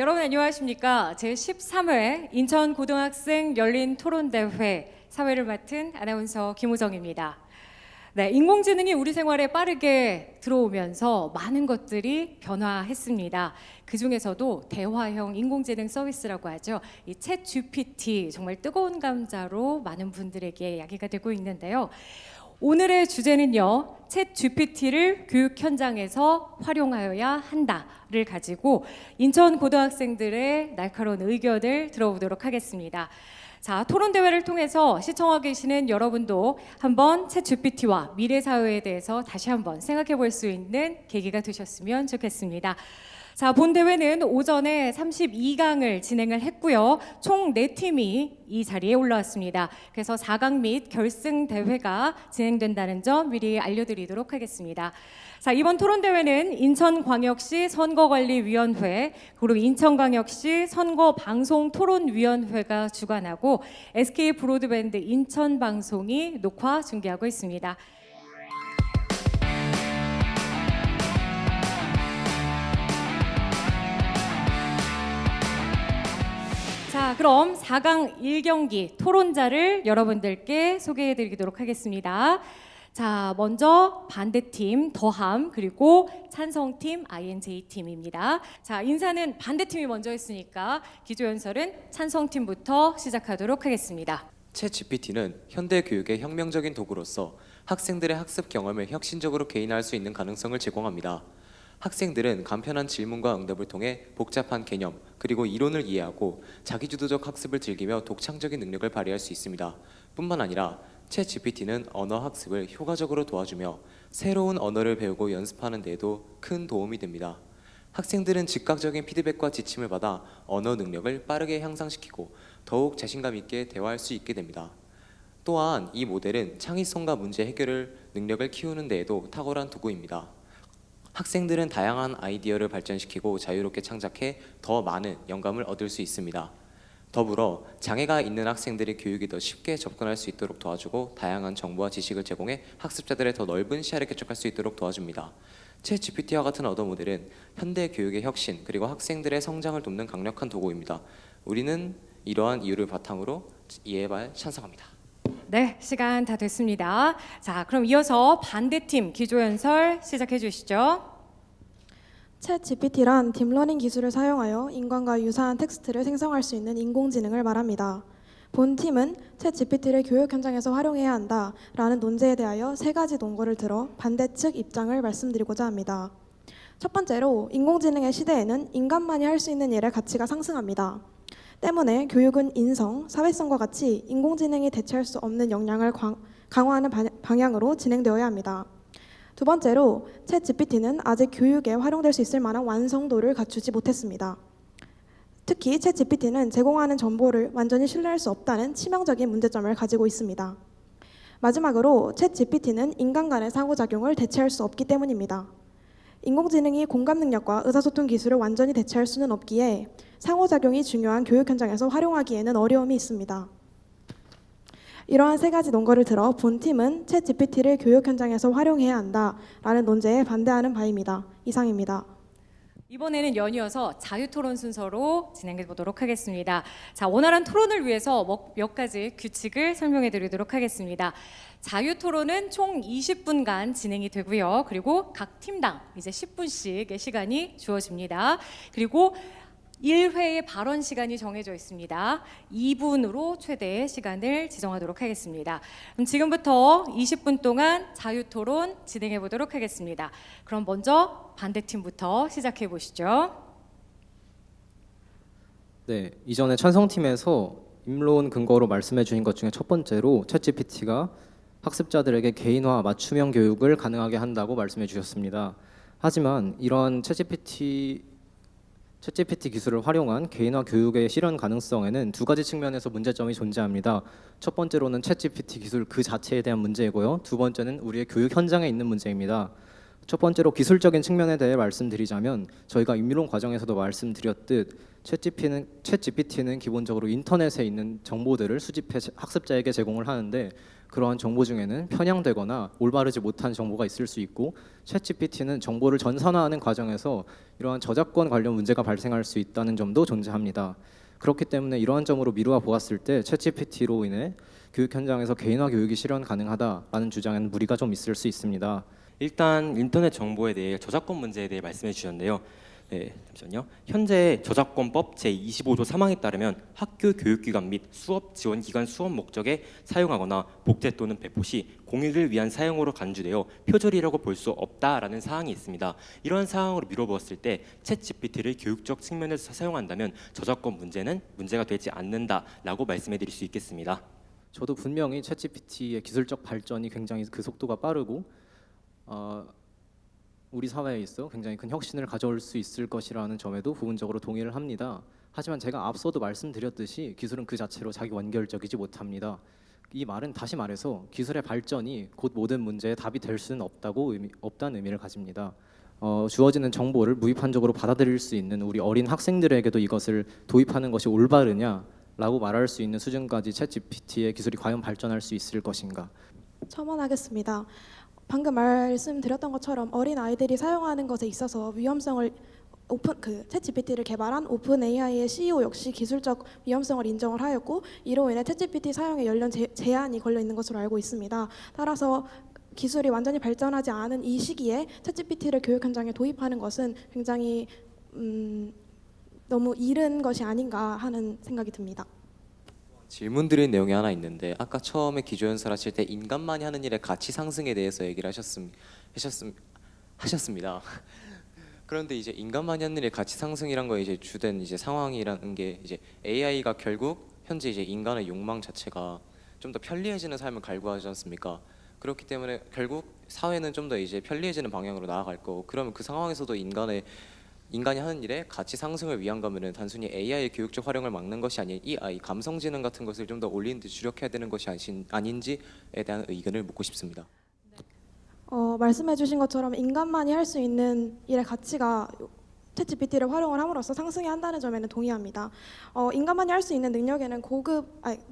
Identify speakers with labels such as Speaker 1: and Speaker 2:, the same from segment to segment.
Speaker 1: 여러분 안녕하십니까? 제13회 인천고등학생 열린 토론대회 사회를 맡은 아나운서 김호정입니다. 네, 인공지능이 우리 생활에 빠르게 들어오면서 많은 것들이 변화했습니다. 그 중에서도 대화형 인공지능 서비스라고 하죠. 이 챗 GPT 정말 뜨거운 감자로 많은 분들에게 이야기가 되고 있는데요. 오늘의 주제는요, 챗 GPT를 교육 현장에서 활용하여야 한다를 가지고 인천 고등학생들의 날카로운 의견을 들어보도록 하겠습니다. 자, 토론 대회를 통해서 시청하고 계시는 여러분도 한번 챗 GPT와 미래 사회에 대해서 다시 한번 생각해 볼 수 있는 계기가 되셨으면 좋겠습니다. 자, 본 대회는 오전에 32강을 진행을 했고요. 총 4팀이 이 자리에 올라왔습니다. 그래서 4강 및 결승 대회가 진행된다는 점 미리 알려드리도록 하겠습니다. 자, 이번 토론 대회는 인천광역시 선거관리위원회 그리고 인천광역시 선거방송토론위원회가 주관하고 SK 브로드밴드 인천방송이 녹화 중계하고 있습니다. 자, 그럼 4강 1경기 토론자를 여러분들께 소개해드리도록 하겠습니다. 자, 먼저 반대팀 더함 그리고 찬성팀 INJ팀입니다. 자, 인사는 반대팀이 먼저 했으니까 기조연설은 찬성팀부터 시작하도록 하겠습니다.
Speaker 2: 챗 GPT는 현대 교육의 혁명적인 도구로서 학생들의 학습 경험을 혁신적으로 개인화할 수 있는 가능성을 제공합니다. 학생들은 간편한 질문과 응답을 통해 복잡한 개념 그리고 이론을 이해하고 자기주도적 학습을 즐기며 독창적인 능력을 발휘할 수 있습니다. 뿐만 아니라 챗 GPT는 언어 학습을 효과적으로 도와주며 새로운 언어를 배우고 연습하는 데에도 큰 도움이 됩니다. 학생들은 즉각적인 피드백과 지침을 받아 언어 능력을 빠르게 향상시키고 더욱 자신감 있게 대화할 수 있게 됩니다. 또한 이 모델은 창의성과 문제 해결 능력을 키우는 데에도 탁월한 도구입니다. 학생들은 다양한 아이디어를 발전시키고 자유롭게 창작해 더 많은 영감을 얻을 수 있습니다. 더불어 장애가 있는 학생들이 교육에 더 쉽게 접근할 수 있도록 도와주고 다양한 정보와 지식을 제공해 학습자들의 더 넓은 시야를 개척할 수 있도록 도와줍니다. 챗 GPT와 같은 언어 모델은 현대 교육의 혁신 그리고 학생들의 성장을 돕는 강력한 도구입니다. 우리는 이러한 이유를 바탕으로 이해발 찬성합니다.
Speaker 1: 네, 시간 다 됐습니다. 자, 그럼 이어서 반대팀 기조연설 시작해 주시죠.
Speaker 3: 챗 GPT란 딥러닝 기술을 사용하여 인간과 유사한 텍스트를 생성할 수 있는 인공지능을 말합니다. 본 팀은 챗 GPT를 교육 현장에서 활용해야 한다라는 논제에 대하여 3가지 논거를 들어 반대 측 입장을 말씀드리고자 합니다. 첫 번째로 인공지능의 시대에는 인간만이 할 수 있는 일의 가치가 상승합니다. 때문에 교육은 인성, 사회성과 같이 인공지능이 대체할 수 없는 역량을 강화하는 방향으로 진행되어야 합니다. 두 번째로 챗 GPT는 아직 교육에 활용될 수 있을 만한 완성도를 갖추지 못했습니다. 특히 챗 GPT는 제공하는 정보를 완전히 신뢰할 수 없다는 치명적인 문제점을 가지고 있습니다. 마지막으로 챗 GPT는 인간 간의 상호작용을 대체할 수 없기 때문입니다. 인공지능이 공감 능력과 의사소통 기술을 완전히 대체할 수는 없기에 상호작용이 중요한 교육 현장에서 활용하기에는 어려움이 있습니다. 이러한 3가지 논거를 들어 본 팀은 챗 GPT를 교육 현장에서 활용해야 한다라는 논제에 반대하는 바입니다. 이상입니다.
Speaker 1: 이번에는 연이어서 자유토론 순서로 진행해 보도록 하겠습니다. 자, 원활한 토론을 위해서 몇 가지 규칙을 설명해 드리도록 하겠습니다. 자유토론은 총 20분간 진행이 되고요. 그리고 각 팀당 이제 10분씩의 시간이 주어집니다. 그리고 1회의 발언 시간이 정해져 있습니다. 2분으로 최대 시간을 지정하도록 하겠습니다. 그럼 지금부터 20분 동안 자유토론 진행해 보도록 하겠습니다. 그럼 먼저 반대팀부터 시작해 보시죠.
Speaker 4: 네, 이전에 찬성팀에서 입론 근거로 말씀해 주신 것 중에 첫 번째로 챗GPT가 학습자들에게 개인화 맞춤형 교육을 가능하게 한다고 말씀해 주셨습니다. 하지만 이런 챗GPT 기술을 활용한 개인화 교육의 실현 가능성에는 2가지 측면에서 문제점이 존재합니다. 첫 번째로는 챗GPT 기술 그 자체에 대한 문제이고요. 두 번째는 우리의 교육 현장에 있는 문제입니다. 첫 번째로 기술적인 측면에 대해 말씀드리자면 저희가 입론 과정에서도 말씀드렸듯 챗GPT는 기본적으로 인터넷에 있는 정보들을 수집해 학습자에게 제공을 하는데 그러한 정보 중에는 편향되거나 올바르지 못한 정보가 있을 수 있고 챗GPT는 정보를 전산화하는 과정에서 이러한 저작권 관련 문제가 발생할 수 있다는 점도 존재합니다. 그렇기 때문에 이러한 점으로 미루어 보았을 때 챗GPT로 인해 교육 현장에서 개인화 교육이 실현 가능하다라는 주장에는 무리가 좀 있을 수 있습니다.
Speaker 5: 일단 인터넷 정보에 대해 저작권 문제에 대해 말씀해 주셨는데요. 네, 잠시만요. 현재 저작권법 제25조 3항에 따르면 학교 교육기관 및 수업 지원기관 수업 목적에 사용하거나 복제 또는 배포 시 공익을 위한 사용으로 간주되어 표절이라고 볼 수 없다라는 사항이 있습니다. 이러한 사항으로 미뤄보았을 때 챗GPT를 교육적 측면에서 사용한다면 저작권 문제는 문제가 되지 않는다라고 말씀해 드릴 수 있겠습니다.
Speaker 4: 저도 분명히 챗GPT의 기술적 발전이 굉장히 그 속도가 빠르고 우리 사회에 있어 굉장히 큰 혁신을 가져올 수 있을 것이라는 점에도 부분적으로 동의를 합니다. 하지만 제가 앞서도 말씀드렸듯이 기술은 그 자체로 자기 완결적이지 못합니다. 이 말은 다시 말해서 기술의 발전이 곧 모든 문제의 답이 될 수는 없다는 의미를 가집니다. 주어지는 정보를 무비판적으로 받아들일 수 있는 우리 어린 학생들에게도 이것을 도입하는 것이 올바르냐라고 말할 수 있는 수준까지 챗GPT의 기술이 과연 발전할 수 있을 것인가?
Speaker 3: 첨언하겠습니다. 방금 말씀드렸던 것처럼 어린 아이들이 사용하는 것에 있어서 위험성을 챗GPT를 개발한 오픈 AI의 CEO 역시 기술적 위험성을 인정을 하였고 이로 인해 챗GPT 사용에 연령 제한이 걸려 있는 것으로 알고 있습니다. 따라서 기술이 완전히 발전하지 않은 이 시기에 챗GPT를 교육 현장에 도입하는 것은 굉장히 너무 이른 것이 아닌가 하는 생각이 듭니다.
Speaker 2: 질문 드린 내용이 하나 있는데 아까 처음에 기조연설 하실 때 인간만이 하는 일의 가치 상승에 대해서 얘기를 하셨습니다. 그런데 이제 인간만이 하는 일의 가치 상승이란 거 이제 주된 이제 상황이라는 게 이제 AI가 결국 현재 이제 인간의 욕망 자체가 좀 더 편리해지는 삶을 갈구하지 않습니까? 그렇기 때문에 결국 사회는 좀 더 이제 편리해지는 방향으로 나아갈 거고 그러면 그 상황에서도 인간이 하는 일에 가치 상승을 위한 거면은 단순히 AI의 교육적 활용을 막는 것이 아닌 이 아이 감성지능 같은 것을 좀 더 올리는 데 주력해야 되는 것이 아닌지에 대한 의견을 묻고 싶습니다.
Speaker 3: 말씀해주신 것처럼 인간만이 할 수 있는 일의 가치가 챗GPT를 활용을 함으로써 상승해야 한다는 점에는 동의합니다. 인간만이 할 수 있는 능력에는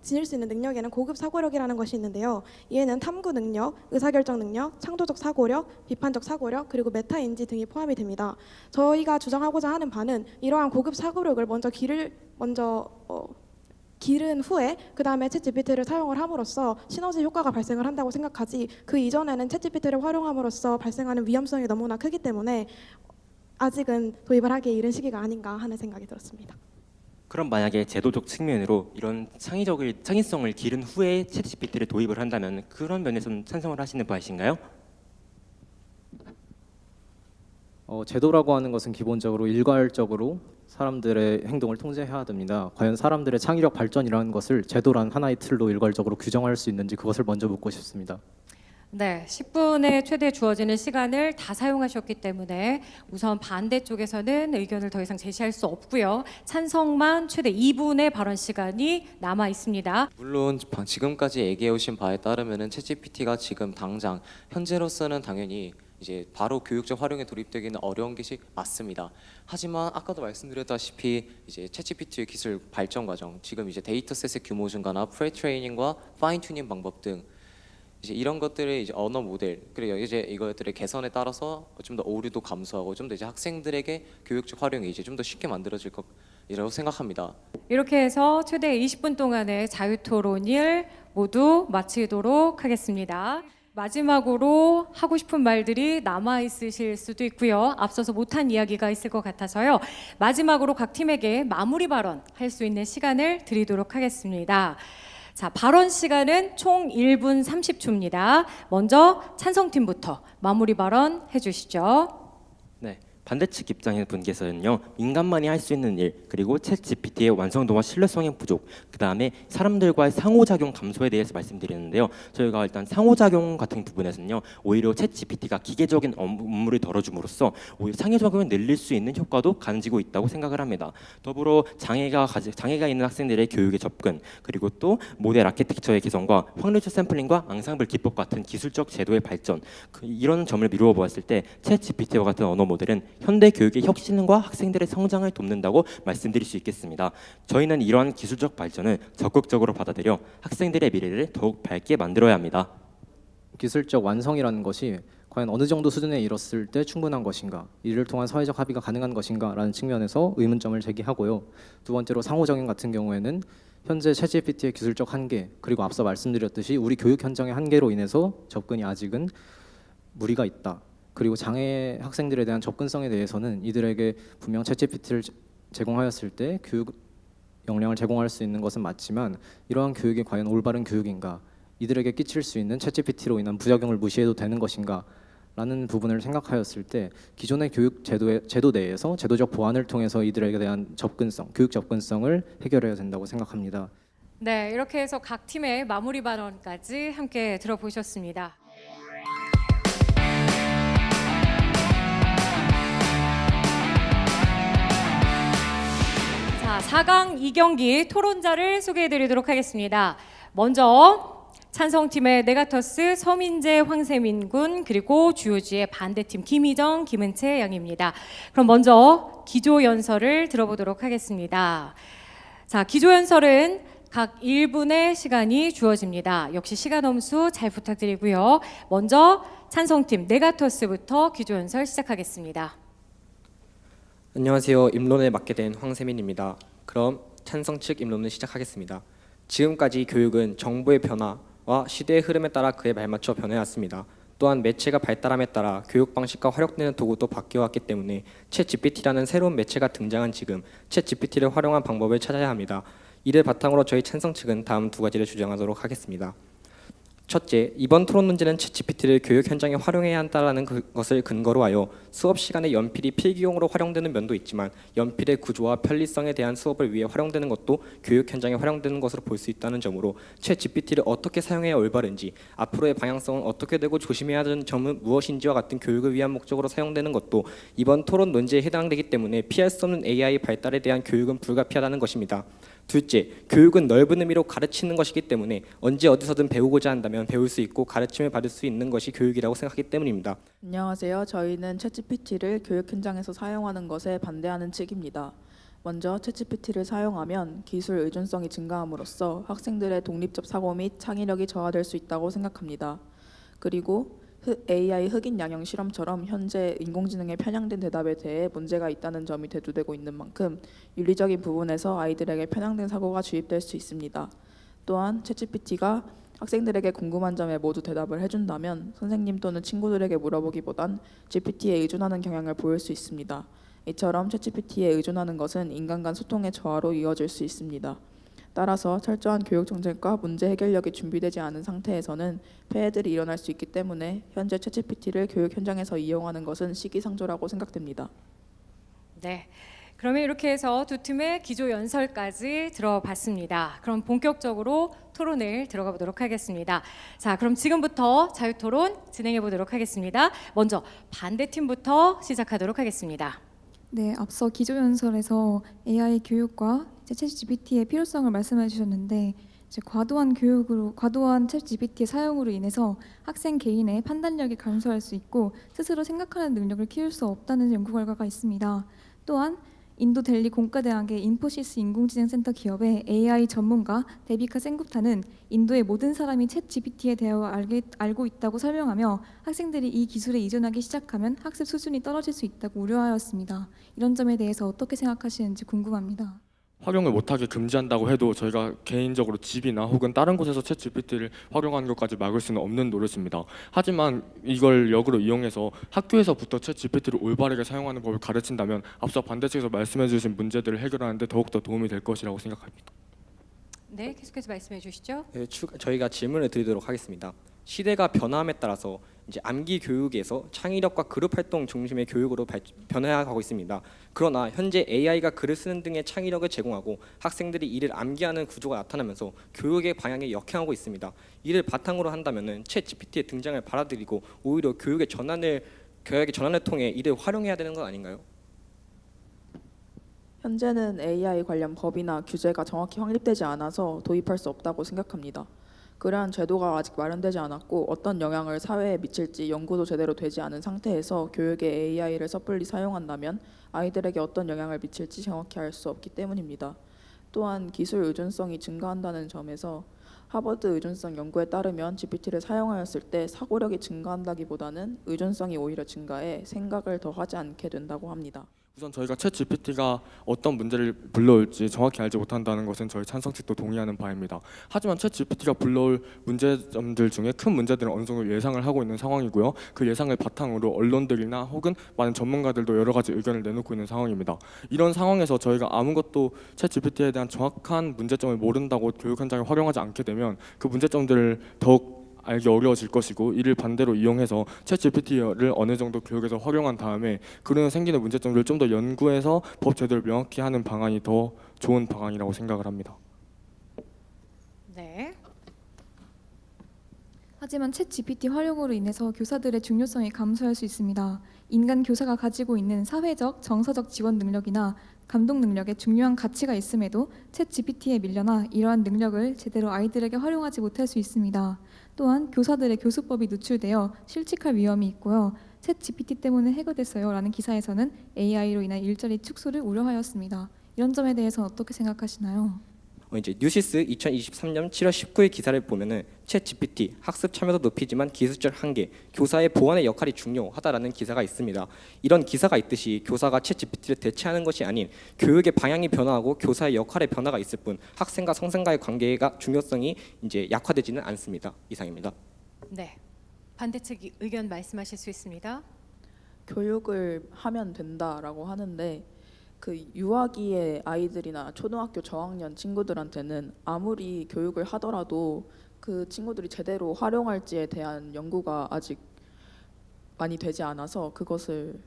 Speaker 3: 지닐 수 있는 능력에는 고급 사고력이라는 것이 있는데요. 이에는 탐구 능력, 의사결정 능력, 창조적 사고력, 비판적 사고력, 그리고 메타 인지 등이 포함이 됩니다. 저희가 주장하고자 하는 바는 이러한 고급 사고력을 기른 후에 그 다음에 챗GPT를 사용을 함으로써 시너지 효과가 발생을 한다고 생각하지 그 이전에는 챗GPT를 활용함으로써 발생하는 위험성이 너무나 크기 때문에 아직은 도입을 하기에 이른 시기가 아닌가 하는 생각이 들었습니다.
Speaker 5: 그럼 만약에 제도적 측면으로 이런 창의성을 기른 후에 챗GPT를 도입을 한다면 그런 면에서는 찬성을 하시는 바이신가요?
Speaker 4: 제도라고 하는 것은 기본적으로 일괄적으로 사람들의 행동을 통제해야 됩니다. 과연 사람들의 창의력 발전이라는 것을 제도란 하나의 틀로 일괄적으로 규정할 수 있는지 그것을 먼저 묻고 싶습니다.
Speaker 1: 네, 10분의 최대 주어지는 시간을 다 사용하셨기 때문에 우선 반대쪽에서는 의견을 더 이상 제시할 수 없고요. 찬성만 최대 2분의 발언 시간이 남아 있습니다.
Speaker 2: 물론 지금까지 얘기해 오신 바에 따르면은 챗GPT가 지금 당장 현재로서는 당연히 이제 바로 교육적 활용에 돌입되기는 어려운 것이 맞습니다. 하지만 아까도 말씀드렸다시피 이제 챗GPT의 기술 발전 과정, 지금 이제 데이터셋의 규모 증가나 프레트레이닝과 파인 튜닝 방법 등 이제 이런 것들을 이제 언어 모델 그리고 이제 이것들의 개선에 따라서 좀 더 오류도 감소하고 좀 더 이제 학생들에게 교육적 활용이 이제 좀 더 쉽게 만들어질 것이라고 생각합니다.
Speaker 1: 이렇게 해서 최대 20분 동안의 자유토론을 모두 마치도록 하겠습니다. 마지막으로 하고 싶은 말들이 남아 있으실 수도 있고요. 앞서서 못한 이야기가 있을 것 같아서요. 마지막으로 각 팀에게 마무리 발언 할 수 있는 시간을 드리도록 하겠습니다. 자, 발언 시간은 총 1분 30초입니다. 먼저 찬성팀부터 마무리 발언 해주시죠.
Speaker 5: 네, 반대측 입장의 분께서는요, 인간만이 할 수 있는 일, 그리고 챗GPT의 완성도와 신뢰성의 부족, 그 다음에 사람들과의 상호작용 감소에 대해서 말씀드리는데요. 저희가 일단 상호작용 같은 부분에서는요, 오히려 챗GPT가 기계적인 업무를 덜어줌으로써 오히려 상호작용을 늘릴 수 있는 효과도 가지고 있다고 생각을 합니다. 더불어 장애가 있는 학생들의 교육의 접근, 그리고 또 모델 아키텍처의 개선과 확률적 샘플링과 앙상블 기법 같은 기술적 제도의 발전, 이런 점을 미루어 보았을 때 챗GPT와 같은 언어 모델은 현대 교육의 혁신과 학생들의 성장을 돕는다고 말씀드릴 수 있겠습니다. 저희는 이러한 기술적 발전을 적극적으로 받아들여 학생들의 미래를 더욱 밝게 만들어야 합니다.
Speaker 4: 기술적 완성이라는 것이 과연 어느 정도 수준에 이뤘을 때 충분한 것인가, 이를 통한 사회적 합의가 가능한 것인가라는 측면에서 의문점을 제기하고요. 두 번째로 상호작용 같은 경우에는 현재 챗GPT의 기술적 한계, 그리고 앞서 말씀드렸듯이 우리 교육 현장의 한계로 인해서 접근이 아직은 무리가 있다. 그리고 장애 학생들에 대한 접근성에 대해서는 이들에게 분명 챗GPT를 제공하였을 때 교육 역량을 제공할 수 있는 것은 맞지만 이러한 교육이 과연 올바른 교육인가, 이들에게 끼칠 수 있는 챗GPT로 인한 부작용을 무시해도 되는 것인가 라는 부분을 생각하였을 때 기존의 교육 제도 내에서 제도적 보완을 통해서 이들에게 대한 접근성, 교육 접근성을 해결해야 된다고 생각합니다.
Speaker 1: 네, 이렇게 해서 각 팀의 마무리 발언까지 함께 들어보셨습니다. 자, 4강 2경기 토론자를 소개해드리도록 하겠습니다. 먼저 찬성팀의 네가터스 서민재 황세민 군, 그리고 주요지의 반대팀 김희정 김은채 양입니다. 그럼 먼저 기조연설을 들어보도록 하겠습니다. 자, 기조연설은 각 1분의 시간이 주어집니다. 역시 시간 엄수 잘 부탁드리고요. 먼저 찬성팀 네가터스부터 기조연설 시작하겠습니다.
Speaker 6: 안녕하세요. 입론을 맡게 된 황세민입니다. 그럼 찬성 측 입론을 시작하겠습니다. 지금까지 교육은 정보의 변화와 시대의 흐름에 따라 그에 발맞춰 변해왔습니다. 또한 매체가 발달함에 따라 교육 방식과 활용되는 도구도 바뀌어왔기 때문에 챗GPT라는 새로운 매체가 등장한 지금 챗GPT를 활용한 방법을 찾아야 합니다. 이를 바탕으로 저희 찬성 측은 다음 두 가지를 주장하도록 하겠습니다. 첫째, 이번 토론 문제는 챗GPT를 교육 현장에 활용해야 한다는 것을 근거로 하여 수업 시간에 연필이 필기용으로 활용되는 면도 있지만 연필의 구조와 편리성에 대한 수업을 위해 활용되는 것도 교육 현장에 활용되는 것으로 볼 수 있다는 점으로 챗GPT를 어떻게 사용해야 올바른지, 앞으로의 방향성은 어떻게 되고 조심해야 하는 점은 무엇인지와 같은 교육을 위한 목적으로 사용되는 것도 이번 토론 논제에 해당되기 때문에 피할 수 없는 AI 발달에 대한 교육은 불가피하다는 것입니다. 둘째, 교육은 넓은 의미로 가르치는 것이기 때문에 언제 어디서든 배우고자 한다면 배울 수 있고 가르침을 받을 수 있는 것이 교육이라고 생각하기 때문입니다.
Speaker 7: 안녕하세요. 저희는 챗GPT를 교육 현장에서 사용하는 것에 반대하는 측입니다. 먼저 챗GPT를 사용하면 기술 의존성이 증가함으로써 학생들의 독립적 사고 및 창의력이 저하될 수 있다고 생각합니다. 그리고 AI 흑인 양형 실험처럼 현재 인공지능에 편향된 대답에 대해 문제가 있다는 점이 대두되고 있는 만큼 윤리적인 부분에서 아이들에게 편향된 사고가 주입될 수 있습니다. 또한 챗GPT가 학생들에게 궁금한 점에 모두 대답을 해준다면 선생님 또는 친구들에게 물어보기보단 GPT에 의존하는 경향을 보일 수 있습니다. 이처럼 챗GPT에 의존하는 것은 인간 간 소통의 저하로 이어질 수 있습니다. 따라서 철저한 교육 정책과 문제 해결력이 준비되지 않은 상태에서는 폐해들이 일어날 수 있기 때문에 현재 챗GPT를 교육 현장에서 이용하는 것은 시기상조라고 생각됩니다.
Speaker 1: 네, 그러면 이렇게 해서 두 팀의 기조 연설까지 들어봤습니다. 그럼 본격적으로 토론을 들어가 보도록 하겠습니다. 자, 그럼 지금부터 자유토론 진행해 보도록 하겠습니다. 먼저 반대팀부터 시작하도록 하겠습니다.
Speaker 8: 네, 앞서 기조연설에서 AI 교육과 챗GPT의 필요성을 말씀해 주셨는데 이제 과도한 챗GPT의 사용으로 인해서 학생 개인의 판단력이 감소할 수 있고 스스로 생각하는 능력을 키울 수 없다는 연구 결과가 있습니다. 또한 인도 델리 공과대학의 인포시스 인공지능센터 기업의 AI 전문가 데비카 센구타는 인도의 모든 사람이 챗GPT에 대해 알고 있다고 설명하며 학생들이 이 기술에 이전하기 시작하면 학습 수준이 떨어질 수 있다고 우려하였습니다. 이런 점에 대해서 어떻게 생각하시는지 궁금합니다.
Speaker 9: 활용을 못하게 금지한다고 해도 저희가 개인적으로 집이나 혹은 다른 곳에서 챗GPT를 활용하는 것까지 막을 수는 없는 노릇입니다. 하지만 이걸 역으로 이용해서 학교에서부터 챗GPT를 올바르게 사용하는 법을 가르친다면 앞서 반대측에서 말씀해 주신 문제들을 해결하는 데 더욱더 도움이 될 것이라고 생각합니다.
Speaker 1: 네, 계속해서 말씀해 주시죠.
Speaker 6: 네, 저희가 질문을 드리도록 하겠습니다. 시대가 변화함에 따라서 이제 암기 교육에서 창의력과 그룹 활동 중심의 교육으로 변해가고 있습니다. 그러나 현재 AI가 글을 쓰는 등의 창의력을 제공하고 학생들이 이를 암기하는 구조가 나타나면서 교육의 방향에 역행하고 있습니다. 이를 바탕으로 한다면은 챗GPT의 등장을 받아들이고 오히려 교육의 전환을 통해 이를 활용해야 되는 건 아닌가요?
Speaker 7: 현재는 AI 관련 법이나 규제가 정확히 확립되지 않아서 도입할 수 없다고 생각합니다. 그러한 제도가 아직 마련되지 않았고 어떤 영향을 사회에 미칠지 연구도 제대로 되지 않은 상태에서 교육에 AI를 섣불리 사용한다면 아이들에게 어떤 영향을 미칠지 정확히 알 수 없기 때문입니다. 또한 기술 의존성이 증가한다는 점에서 하버드 의존성 연구에 따르면 GPT를 사용하였을 때 사고력이 증가한다기보다는 의존성이 오히려 증가해 생각을 더 하지 않게 된다고 합니다.
Speaker 9: 우선 저희가 챗 GPT가 어떤 문제를 불러올지 정확히 알지 못한다는 것은 저희 찬성 측도 동의하는 바입니다. 하지만 챗 GPT가 불러올 문제점들 중에 큰 문제들은 어느 정도 예상을 하고 있는 상황이고요. 그 예상을 바탕으로 언론들이나 혹은 많은 전문가들도 여러 가지 의견을 내놓고 있는 상황입니다. 이런 상황에서 저희가 아무것도 챗 GPT에 대한 정확한 문제점을 모른다고 교육 현장에 활용하지 않게 되면 그 문제점들을 더욱 알기 어려워질 것이고, 이를 반대로 이용해서 챗 GPT를 어느 정도 교육에서 활용한 다음에 그런 생기는 문제점들을 좀 더 연구해서 법 제도를 명확히 하는 방안이 더 좋은 방안이라고 생각을 합니다.
Speaker 1: 네.
Speaker 8: 하지만 챗 GPT 활용으로 인해서 교사들의 중요성이 감소할 수 있습니다. 인간 교사가 가지고 있는 사회적, 정서적 지원 능력이나 감독 능력에 중요한 가치가 있음에도 챗 GPT에 밀려나 이러한 능력을 제대로 아이들에게 활용하지 못할 수 있습니다. 또한 교사들의 교수법이 누출되어 실직할 위험이 있고요. 챗 GPT 때문에 해고됐어요 라는 기사에서는 AI로 인한 일자리 축소를 우려하였습니다. 이런 점에 대해서는 어떻게 생각하시나요?
Speaker 6: 이제 뉴시스 2023년 7월 19일 기사를 보면은 챗 GPT 학습 참여도 높이지만 기술적 한계, 교사의 보완의 역할이 중요하다라는 기사가 있습니다. 이런 기사가 있듯이 교사가 챗 GPT를 대체하는 것이 아닌 교육의 방향이 변화하고 교사의 역할의 변화가 있을 뿐 학생과 성생과의 관계가 중요성이 이제 약화되지는 않습니다. 이상입니다.
Speaker 1: 네. 반대측 의견 말씀하실 수 있습니다.
Speaker 7: 교육을 하면 된다라고 하는데 그 유아기의 아이들이나 초등학교 저학년 친구들한테는 아무리 교육을 하더라도 그 친구들이 제대로 활용할지에 대한 연구가 아직 많이 되지 않아서 그것을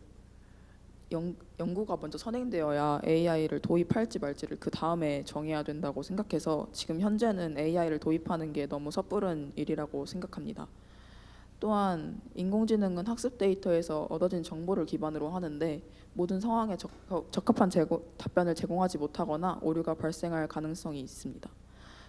Speaker 7: 연구가 먼저 선행되어야 AI를 도입할지 말지를 그 다음에 정해야 된다고 생각해서 지금 현재는 AI를 도입하는 게 너무 섣부른 일이라고 생각합니다. 또한 인공지능은 학습 데이터에서 얻어진 정보를 기반으로 하는데 모든 상황에 적합한 답변을 제공하지 못하거나 오류가 발생할 가능성이 있습니다.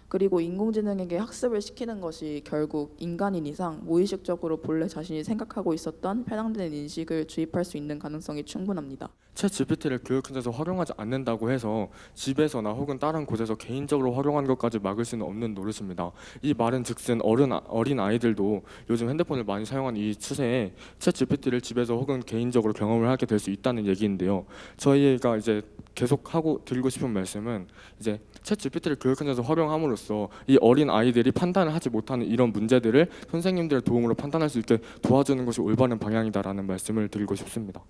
Speaker 7: 그리고 인공지능에게 학습을 시키는 것이 결국 인간인 이상 무의식적으로 본래 자신이 생각하고 있었던 편향된 인식을 주입할 수 있는 가능성이 충분합니다.
Speaker 9: 챗 GPT를 교육 현장에서 활용하지 않는다고 해서 집에서나 혹은 다른 곳에서 개인적으로 활용하는 것까지 막을 수는 없는 노릇입니다. 이 말은 즉슨 어린 아이들도 요즘 핸드폰을 많이 사용하는 이 추세에 챗 GPT를 집에서 혹은 개인적으로 경험을 하게 될 수 있다는 얘기인데요. 저희가 이제 계속 드리고 싶은 말씀은 이제 챗 GPT를 교육 현장에서 활용함으로써 이 어린 아이들이 판단을 하지 못하는 이런 문제들을 선생님들의 도움으로 판단할 수 있게 도와주는 것이 올바른 방향이다라는 말씀을 드리고 싶습니다.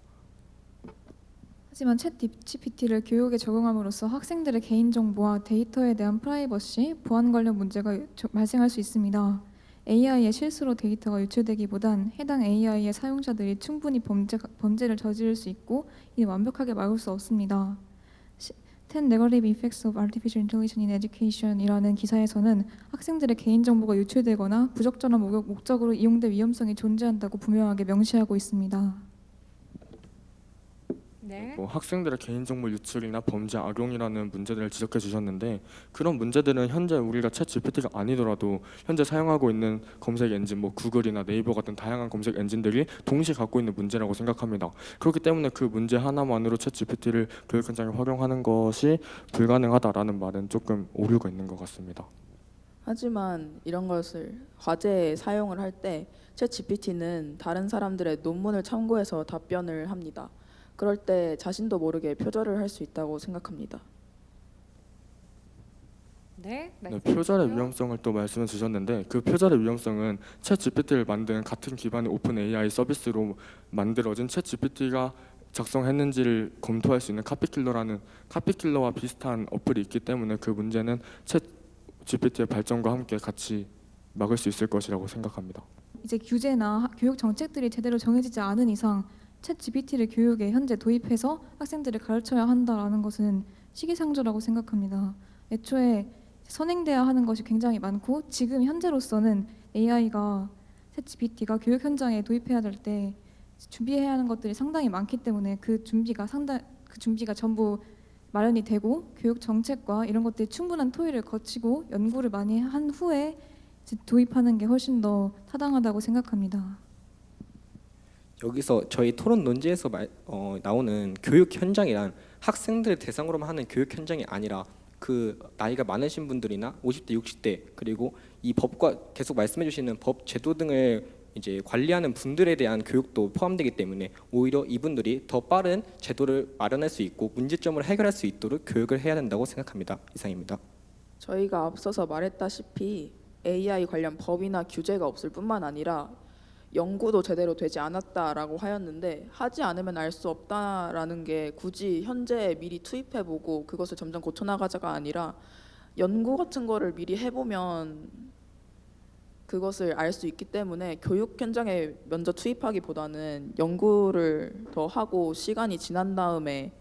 Speaker 8: 하지만 챗 GPT를 교육에 적용함으로써 학생들의 개인정보와 데이터에 대한 프라이버시, 보안 관련 문제가 발생할 수 있습니다. AI의 실수로 데이터가 유출되기보단 해당 AI의 사용자들이 충분히 범죄를 저지를 수 있고 이는 완벽하게 막을 수 없습니다. 10 Negative Effects of Artificial Intelligence in Education이라는 기사에서는 학생들의 개인정보가 유출되거나 부적절한 목적으로 이용될 위험성이 존재한다고 분명하게 명시하고 있습니다.
Speaker 1: 네.
Speaker 9: 학생들의 개인정보 유출이나 범죄 악용이라는 문제들을 지적해 주셨는데, 그런 문제들은 현재 우리가 챗 GPT가 아니더라도 현재 사용하고 있는 검색 엔진, 구글이나 네이버 같은 다양한 검색 엔진들이 동시에 갖고 있는 문제라고 생각합니다. 그렇기 때문에 그 문제 하나만으로 챗 GPT를 교육 현장에 활용하는 것이 불가능하다라는 말은 조금 오류가 있는 것 같습니다.
Speaker 7: 하지만 이런 것을 과제에 사용을 할 때 챗 GPT는 다른 사람들의 논문을 참고해서 답변을 합니다. 그럴 때 자신도 모르게 표절을 할 수 있다고 생각합니다.
Speaker 1: 네.
Speaker 9: 네, 표절의 위험성을 또 말씀해 주셨는데, 그 표절의 위험성은 챗 GPT를 만든 같은 기반의 오픈 AI 서비스로 만들어진 챗 GPT가 작성했는지를 검토할 수 있는 카피킬러와 비슷한 어플이 있기 때문에 그 문제는 챗 GPT의 발전과 함께 같이 막을 수 있을 것이라고 생각합니다.
Speaker 8: 이제 규제나 교육 정책들이 제대로 정해지지 않은 이상 챗 GPT를 교육에 현재 도입해서 학생들을 가르쳐야 한다라는 것은 시기상조라고 생각합니다. 애초에 선행돼야 하는 것이 굉장히 많고 지금 현재로서는 챗 GPT가 교육 현장에 도입해야 될 때 준비해야 하는 것들이 상당히 많기 때문에 그 준비가 전부 마련이 되고 교육 정책과 이런 것들이 충분한 토의를 거치고 연구를 많이 한 후에 이제 도입하는 게 훨씬 더 타당하다고 생각합니다.
Speaker 6: 여기서 저희 토론 논지에서 나오는 교육 현장이란 학생들을 대상으로만 하는 교육 현장이 아니라 그 나이가 많으신 분들이나 50대, 60대 그리고 이 법과 계속 말씀해 주시는 법 제도 등을 이제 관리하는 분들에 대한 교육도 포함되기 때문에 오히려 이분들이 더 빠른 제도를 마련할 수 있고 문제점을 해결할 수 있도록 교육을 해야 된다고 생각합니다. 이상입니다.
Speaker 7: 저희가 앞서서 말했다시피 AI 관련 법이나 규제가 없을 뿐만 아니라 연구도 제대로 되지 않았다라고 하였는데 하지 않으면 알 수 없다라는 게 굳이 현재 미리 투입해보고 그것을 점점 고쳐나가자가 아니라 연구 같은 거를 미리 해보면 그것을 알 수 있기 때문에 교육 현장에 먼저 투입하기보다는 연구를 더 하고 시간이 지난 다음에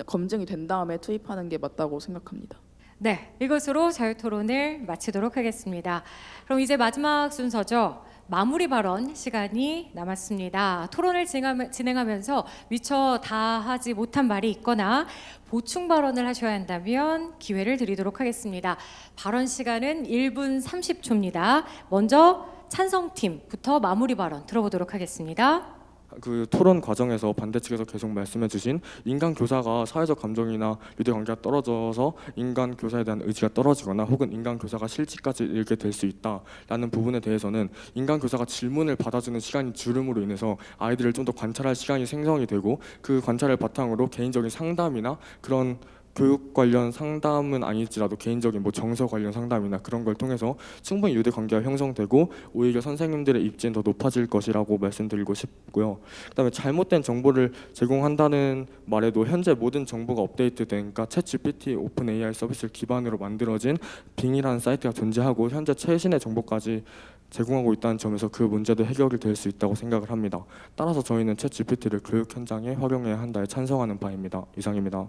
Speaker 7: 검증이 된 다음에 투입하는 게 맞다고 생각합니다.
Speaker 1: 네, 이것으로 자유토론을 마치도록 하겠습니다. 그럼 이제 마지막 순서죠. 마무리 발언 시간이 남았습니다. 토론을 진행하면서 미처 다 하지 못한 말이 있거나 보충 발언을 하셔야 한다면 기회를 드리도록 하겠습니다. 발언 시간은 1분 30초입니다. 먼저 찬성팀부터 마무리 발언 들어보도록 하겠습니다.
Speaker 9: 그 토론 과정에서 반대 측에서 계속 말씀해주신 인간 교사가 사회적 감정이나 유대 관계가 떨어져서 인간 교사에 대한 의지가 떨어지거나 혹은 인간 교사가 실직까지 이르게 될 수 있다라는 부분에 대해서는 인간 교사가 질문을 받아주는 시간이 줄음으로 인해서 아이들을 좀 더 관찰할 시간이 생성이 되고 그 관찰을 바탕으로 개인적인 상담이나 그런 교육 관련 상담은 아닐지라도 개인적인 뭐 정서 관련 상담이나 그런 걸 통해서 충분히 유대 관계가 형성되고 오히려 선생님들의 입지는 더 높아질 것이라고 말씀드리고 싶고요. 그다음에 잘못된 정보를 제공한다는 말에도 현재 모든 정보가 업데이트된 그러니까 챗GPT, 오픈 AI 서비스를 기반으로 만들어진 빙이라는 사이트가 존재하고 현재 최신의 정보까지 제공하고 있다는 점에서 그 문제도 해결이 될 수 있다고 생각을 합니다. 따라서 저희는 챗GPT를 교육 현장에 활용해야 한다에 찬성하는 바입니다. 이상입니다.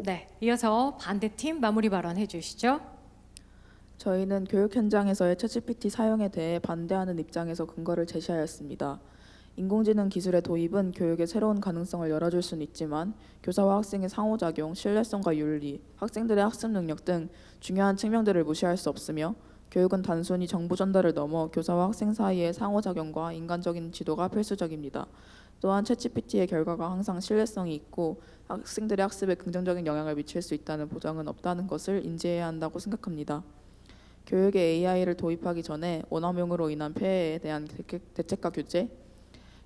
Speaker 1: 네, 이어서 반대팀 마무리 발언 해주시죠.
Speaker 7: 저희는 교육 현장에서의 챗GPT 사용에 대해 반대하는 입장에서 근거를 제시하였습니다. 인공지능 기술의 도입은 교육의 새로운 가능성을 열어줄 수는 있지만 교사와 학생의 상호작용, 신뢰성과 윤리, 학생들의 학습 능력 등 중요한 측면들을 무시할 수 없으며 교육은 단순히 정보 전달을 넘어 교사와 학생 사이의 상호작용과 인간적인 지도가 필수적입니다. 또한 챗GPT의 결과가 항상 신뢰성이 있고 학생들의 학습에 긍정적인 영향을 미칠 수 있다는 보장은 없다는 것을 인지해야 한다고 생각합니다. 교육에 AI를 도입하기 전에 원어명으로 인한 폐해에 대한 대책과 규제,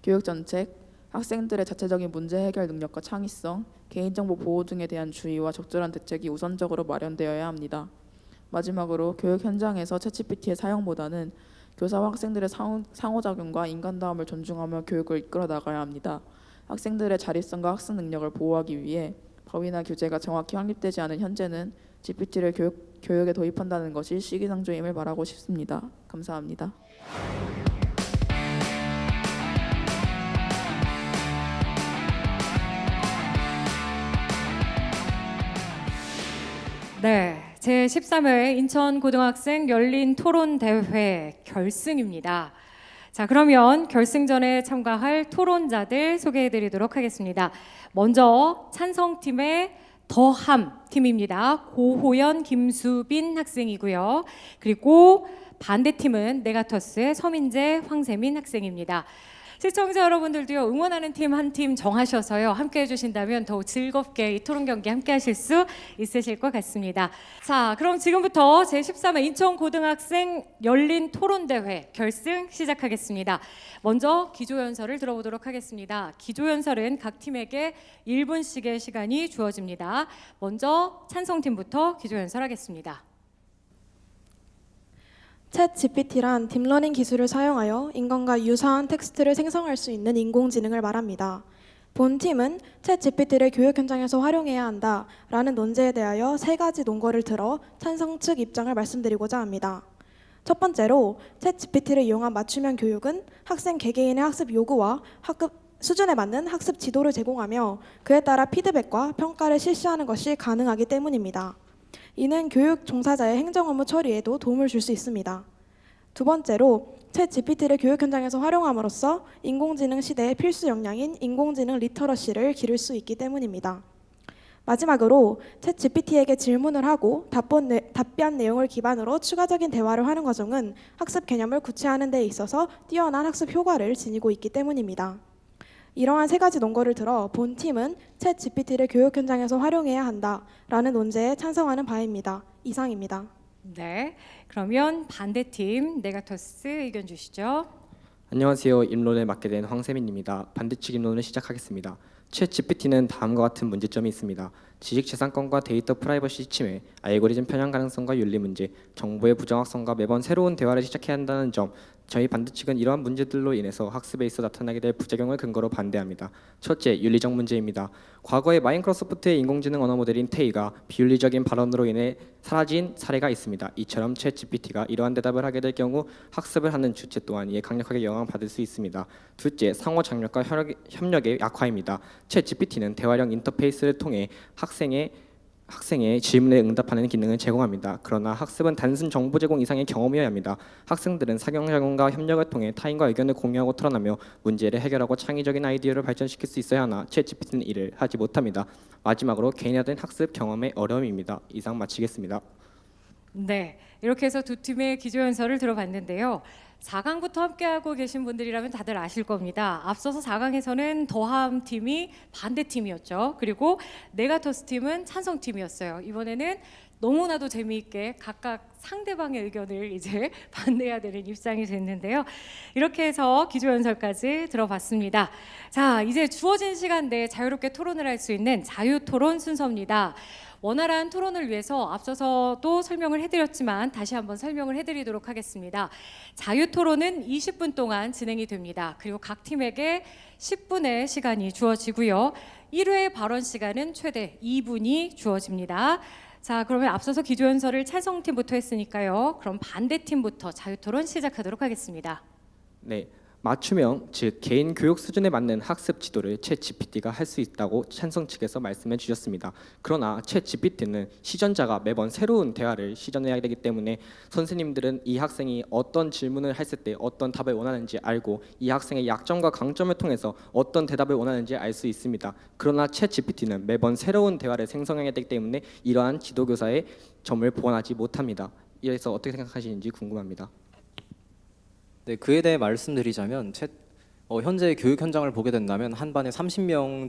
Speaker 7: 교육 정책, 학생들의 자체적인 문제 해결 능력과 창의성, 개인정보 보호 등에 대한 주의와 적절한 대책이 우선적으로 마련되어야 합니다. 마지막으로 교육 현장에서 챗GPT의 사용보다는 교사와 학생들의 상호작용과 인간다움을 존중하며 교육을 이끌어 나가야 합니다. 학생들의 자립성과 학습 능력을 보호하기 위해 법이나 규제가 정확히 확립되지 않은 현재는 GPT를 교육에 도입한다는 것이 시기상조임을 말하고 싶습니다. 감사합니다.
Speaker 1: 네, 제13회 인천고등학생 열린 토론대회 결승입니다. 자, 그러면 결승전에 참가할 토론자들 소개해드리도록 하겠습니다. 먼저 찬성팀의 더함 팀입니다. 고호연, 김수빈 학생이고요. 그리고 반대팀은 네가터스의 서민재, 황세민 학생입니다. 시청자 여러분들도요, 응원하는 팀 한 팀 정하셔서요, 함께 해주신다면 더욱 즐겁게 이 토론 경기 함께 하실 수 있으실 것 같습니다. 자, 그럼 지금부터 제13회 인천고등학생 열린 토론대회 결승 시작하겠습니다. 먼저 기조연설을 들어보도록 하겠습니다. 기조연설은 각 팀에게 1분씩의 시간이 주어집니다. 먼저 찬성팀부터 기조연설하겠습니다.
Speaker 3: 챗 GPT란 딥러닝 기술을 사용하여 인간과 유사한 텍스트를 생성할 수 있는 인공지능을 말합니다. 본 팀은 챗 GPT를 교육 현장에서 활용해야 한다라는 논제에 대하여 3가지 논거를 들어 찬성 측 입장을 말씀드리고자 합니다. 첫 번째로 챗 GPT를 이용한 맞춤형 교육은 학생 개개인의 학습 요구와 학급 수준에 맞는 학습 지도를 제공하며 그에 따라 피드백과 평가를 실시하는 것이 가능하기 때문입니다. 이는 교육 종사자의 행정 업무 처리에도 도움을 줄 수 있습니다. 두 번째로 챗 GPT를 교육 현장에서 활용함으로써 인공지능 시대의 필수 역량인 인공지능 리터러시를 기를 수 있기 때문입니다. 마지막으로 챗 GPT에게 질문을 하고 답변 내용을 기반으로 추가적인 대화를 하는 과정은 학습 개념을 구체화하는 데 있어서 뛰어난 학습 효과를 지니고 있기 때문입니다. 이러한 세 가지 논거를 들어 본 팀은 챗 GPT를 교육 현장에서 활용해야 한다라는 논제에 찬성하는 바입니다. 이상입니다.
Speaker 1: 네, 그러면 반대팀 네가토스 의견 주시죠.
Speaker 6: 안녕하세요. 임론을 맡게 된 황세민입니다. 반대측 임론을 시작하겠습니다. 챗 GPT는 다음과 같은 문제점이 있습니다. 지식재산권과 데이터 프라이버시 침해, 알고리즘 편향 가능성과 윤리 문제, 정보의 부정확성과 매번 새로운 대화를 시작해야 한다는 점, 저희 반대측은 이러한 문제들로 인해서 학습에 있어 나타나게 될 부작용을 근거로 반대합니다. 첫째, 윤리적 문제입니다. 과거에 마이크로소프트의 인공지능 언어 모델인 테이가 비윤리적인 발언으로 인해 사라진 사례가 있습니다. 이처럼 챗 GPT가 이러한 대답을 하게 될 경우 학습을 하는 주체 또한 이에 강력하게 영향받을 수 있습니다. 둘째, 상호 장벽과 협력의 약화입니다. 챗 GPT는 대화형 인터페이스를 통해 학생의 질문에 응답하는 기능을 제공합니다. 그러나 학습은 단순 정보 제공 이상의 경험이어야 합니다. 학생들은 상호작용과 협력을 통해 타인과 의견을 공유하고 토론하며 문제를 해결하고 창의적인 아이디어를 발전시킬 수 있어야 하나 챗 GPT는 이를 하지 못합니다. 마지막으로 개인화된 학습 경험의 어려움입니다. 이상 마치겠습니다.
Speaker 1: 네, 이렇게 해서 두 팀의 기조연설을 들어봤는데요. 4강부터 함께하고 계신 분들이라면 다들 아실 겁니다. 앞서서 4강에서는 더함 팀이 반대팀이었죠. 그리고 네가토스 팀은 찬성팀이었어요. 이번에는 너무나도 재미있게 각각 상대방의 의견을 이제 반대해야 되는 입장이 됐는데요. 이렇게 해서 기조연설까지 들어봤습니다. 자, 이제 주어진 시간 내에 자유롭게 토론을 할 수 있는 자유토론 순서입니다. 원활한 토론을 위해서 앞서서도 설명을 해드렸지만 다시 한번 설명을 해드리도록 하겠습니다. 자유토론은 20분 동안 진행이 됩니다. 그리고 각 팀에게 10분의 시간이 주어지고요. 1회 발언 시간은 최대 2분이 주어집니다. 자, 그러면 앞서서 기조연설을 찬성팀부터 했으니까요. 그럼 반대팀부터 자유토론 시작하도록 하겠습니다.
Speaker 6: 네, 맞춤형, 즉 개인 교육 수준에 맞는 학습 지도를 챗 GPT가 할 수 있다고 찬성 측에서 말씀해 주셨습니다. 그러나 챗 GPT는 시전자가 매번 새로운 대화를 시전해야 되기 때문에 선생님들은 이 학생이 어떤 질문을 했을 때 어떤 답을 원하는지 알고 이 학생의 약점과 강점을 통해서 어떤 대답을 원하는지 알 수 있습니다. 그러나 챗 GPT는 매번 새로운 대화를 생성해야 되기 때문에 이러한 지도교사의 점을 보완하지 못합니다. 이래서 어떻게 생각하시는지 궁금합니다.
Speaker 4: 네, 그에 대해 말씀드리자면 현재 교육 현장을 보게 된다면 한 반에 30명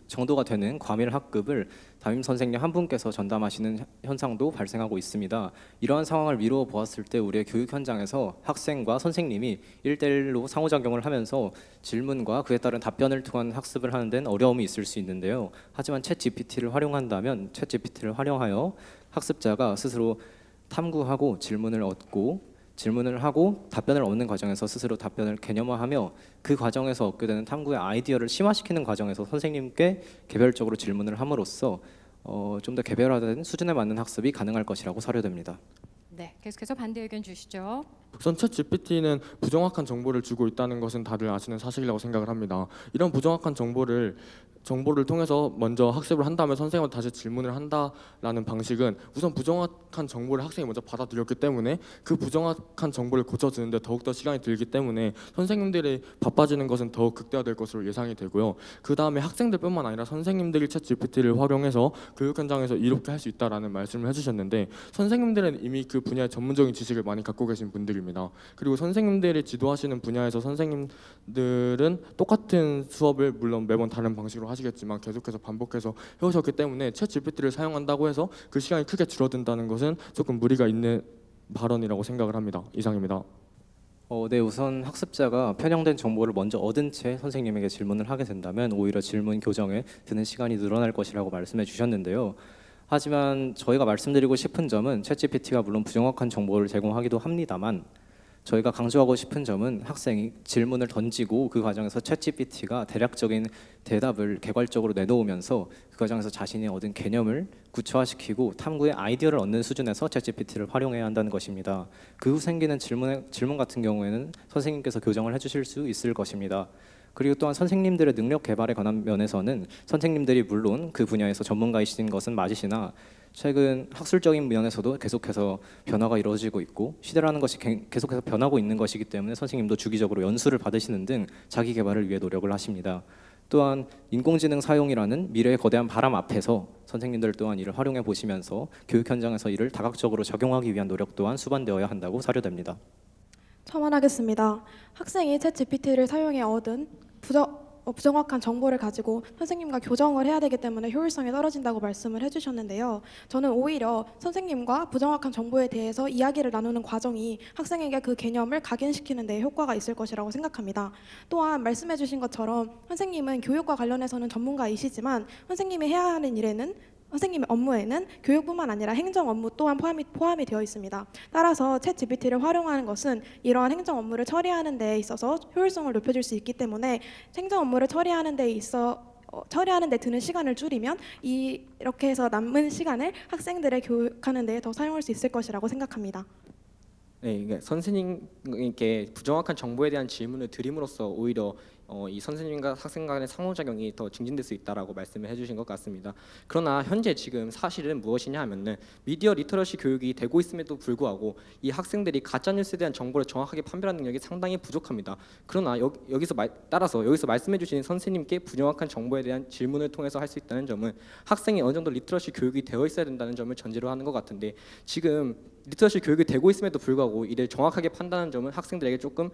Speaker 4: 정도가 되는 과밀 학급을 담임 선생님 한 분께서 전담하시는 현상도 발생하고 있습니다. 이러한 상황을 미루어 보았을 때 우리의 교육 현장에서 학생과 선생님이 1대1로 상호작용을 하면서 질문과 그에 따른 답변을 통한 학습을 하는 데는 어려움이 있을 수 있는데요. 하지만 챗 GPT를 활용한다면 챗 GPT를 활용하여 학습자가 스스로 탐구하고 질문을 하고 답변을 얻는 과정에서 스스로 답변을 개념화하며 그 과정에서 얻게 되는 탐구의 아이디어를 심화시키는 과정에서 선생님께 개별적으로 질문을 함으로써 좀 더 개별화된 수준에 맞는 학습이 가능할 것이라고 사료됩니다.
Speaker 1: 네, 계속해서 반대 의견 주시죠.
Speaker 9: 우선 챗 GPT는 부정확한 정보를 주고 있다는 것은 다들 아시는 사실이라고 생각을 합니다. 이런 부정확한 정보를 통해서 먼저 학습을 한 다음에 선생님한테 다시 질문을 한다라는 방식은 우선 부정확한 정보를 학생이 먼저 받아들였기 때문에 그 부정확한 정보를 고쳐주는데 더욱더 시간이 들기 때문에 선생님들이 바빠지는 것은 더욱 극대화될 것으로 예상이 되고요. 그 다음에 학생들뿐만 아니라 선생님들이 챗 GPT를 활용해서 교육 현장에서 이롭게 할 수 있다라는 말씀을 해주셨는데 선생님들은 이미 그 분야의 전문적인 지식을 많이 갖고 계신 분들입니다. 그리고 선생님들이 지도하시는 분야에서 선생님들은 똑같은 수업을 물론 매번 다른 방식으로 하시겠지만 계속해서 반복해서 해오셨기 때문에 챗 GPT를 사용한다고 해서 그 시간이 크게 줄어든다는 것은 조금 무리가 있는 발언이라고 생각을 합니다. 이상입니다.
Speaker 4: 네, 우선 학습자가 편향된 정보를 먼저 얻은 채 선생님에게 질문을 하게 된다면 오히려 질문 교정에 드는 시간이 늘어날 것이라고 말씀해 주셨는데요. 하지만 저희가 말씀드리고 싶은 점은 챗 GPT가 물론 부정확한 정보를 제공하기도 합니다만 저희가 강조하고 싶은 점은 학생이 질문을 던지고 그 과정에서 챗 GPT가 대략적인 대답을 개괄적으로 내놓으면서 그 과정에서 자신이 얻은 개념을 구체화시키고 탐구의 아이디어를 얻는 수준에서 챗 GPT를 활용해야 한다는 것입니다. 그 후 생기는 질문 같은 경우에는 선생님께서 교정을 해주실 수 있을 것입니다. 그리고 또한 선생님들의 능력 개발에 관한 면에서는 선생님들이 물론 그 분야에서 전문가이신 것은 맞으시나 최근 학술적인 면에서도 계속해서 변화가 이루어지고 있고 시대라는 것이 계속해서 변하고 있는 것이기 때문에 선생님도 주기적으로 연수를 받으시는 등 자기 개발을 위해 노력을 하십니다. 또한 인공지능 사용이라는 미래의 거대한 바람 앞에서 선생님들 또한 이를 활용해 보시면서 교육 현장에서 이를 다각적으로 적용하기 위한 노력 또한 수반되어야 한다고 사료됩니다.
Speaker 3: 첨언하겠습니다. 학생이 챗 GPT를 사용해 얻은 부정확한 정보를 가지고 선생님과 교정을 해야 되기 때문에 효율성이 떨어진다고 말씀을 해주셨는데요. 저는 오히려 선생님과 부정확한 정보에 대해서 이야기를 나누는 과정이 학생에게 그 개념을 각인시키는 데 효과가 있을 것이라고 생각합니다. 또한 말씀해 주신 것처럼 선생님은 교육과 관련해서는 전문가이시지만 선생님이 해야 하는 일에는 선생님의 업무에는 교육뿐만 아니라 행정 업무 또한 포함이 되어 있습니다. 따라서 챗 GPT를 활용하는 것은 이러한 행정 업무를 처리하는 데 있어서 효율성을 높여줄 수 있기 때문에 행정 업무를 처리하는 데 드는 시간을 줄이면 이렇게 해서 남은 시간을 학생들의 교육하는 데 더 사용할 수 있을 것이라고 생각합니다.
Speaker 6: 네, 이게 선생님께 부정확한 정보에 대한 질문을 드림으로써 오히려 이 선생님과 학생 간의 상호작용이 더 증진될 수 있다라고 말씀을 해주신 것 같습니다. 그러나 현재 지금 사실은 무엇이냐 하면은 미디어 리터러시 교육이 되고 있음에도 불구하고 이 학생들이 가짜 뉴스에 대한 정보를 정확하게 판별하는 능력이 상당히 부족합니다. 그러나 따라서 여기서 말씀해주신 선생님께 부정확한 정보에 대한 질문을 통해서 할 수 있다는 점은 학생이 어느 정도 리터러시 교육이 되어 있어야 된다는 점을 전제로 하는 것 같은데 지금 리터러시 교육이 되고 있음에도 불구하고 이를 정확하게 판단하는 점은 학생들에게 조금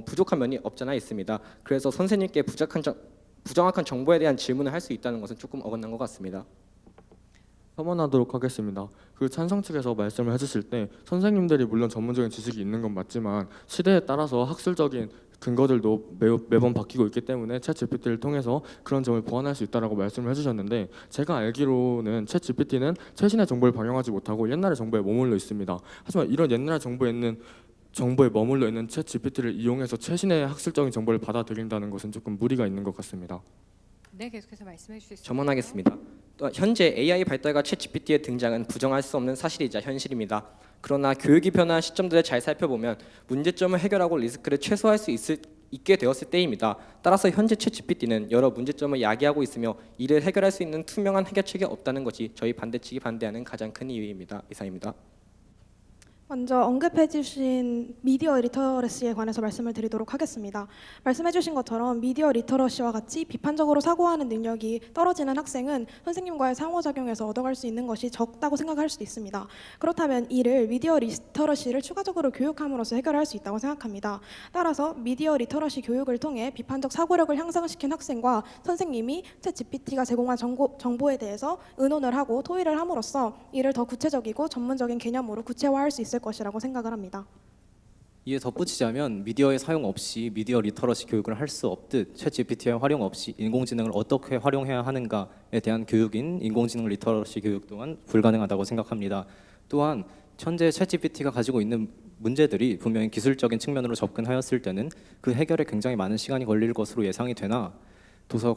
Speaker 6: 부족한 면이 없잖아 있습니다. 그래서 선생님께 부정확한 정보에 대한 질문을 할 수 있다는 것은 조금 어긋난 것 같습니다.
Speaker 9: 첨언하도록 하겠습니다. 그 찬성 측에서 말씀을 해주실 때 선생님들이 물론 전문적인 지식이 있는 건 맞지만 시대에 따라서 학술적인 근거들도 매번 바뀌고 있기 때문에 챗 GPT를 통해서 그런 점을 보완할 수 있다라고 말씀을 해주셨는데 제가 알기로는 챗 GPT는 최신의 정보를 반영하지 못하고 옛날의 정보에 머물러 있습니다. 하지만 이런 옛날 정보에 머물러 있는 챗 GPT를 이용해서 최신의 학술적인 정보를 받아들인다는 것은 조금 무리가 있는 것 같습니다.
Speaker 1: 네, 계속해서 말씀해 주실 수 있습니다.
Speaker 6: 첨언하겠습니다. 또 현재 AI 발달과 챗 GPT의 등장은 부정할 수 없는 사실이자 현실입니다. 그러나 교육이 변화한 시점들을 잘 살펴보면 문제점을 해결하고 리스크를 최소화할 수 있게 되었을 때입니다. 따라서 현재 챗 GPT는 여러 문제점을 야기하고 있으며 이를 해결할 수 있는 투명한 해결책이 없다는 것이 저희 반대 측이 반대하는 가장 큰 이유입니다. 이상입니다.
Speaker 3: 먼저 언급해 주신 미디어 리터러시에 관해서 말씀을 드리도록 하겠습니다. 말씀해 주신 것처럼 미디어 리터러시와 같이 비판적으로 사고하는 능력이 떨어지는 학생은 선생님과의 상호작용에서 얻어갈 수 있는 것이 적다고 생각할 수도 있습니다. 그렇다면 이를 미디어 리터러시를 추가적으로 교육함으로써 해결할 수 있다고 생각합니다. 따라서 미디어 리터러시 교육을 통해 비판적 사고력을 향상시킨 학생과 선생님이 챗 GPT가 제공한 정보에 대해서 의논을 하고 토의를 함으로써 이를 더 구체적이고 전문적인 개념으로 구체화할 수 있을 것이라고 생각을 합니다.
Speaker 4: 이에 덧붙이자면 미디어의 사용 없이 미디어 리터러시 교육을 할 수 없듯 챗 GPT의 활용 없이 인공지능을 어떻게 활용해야 하는가에 대한 교육인 인공지능 리터러시 교육 또한 불가능하다고 생각합니다. 또한 현재 챗 GPT가 가지고 있는 문제들이 분명히 기술적인 측면으로 접근하였을 때는 그 해결에 굉장히 많은 시간이 걸릴 것으로 예상이 되나 도서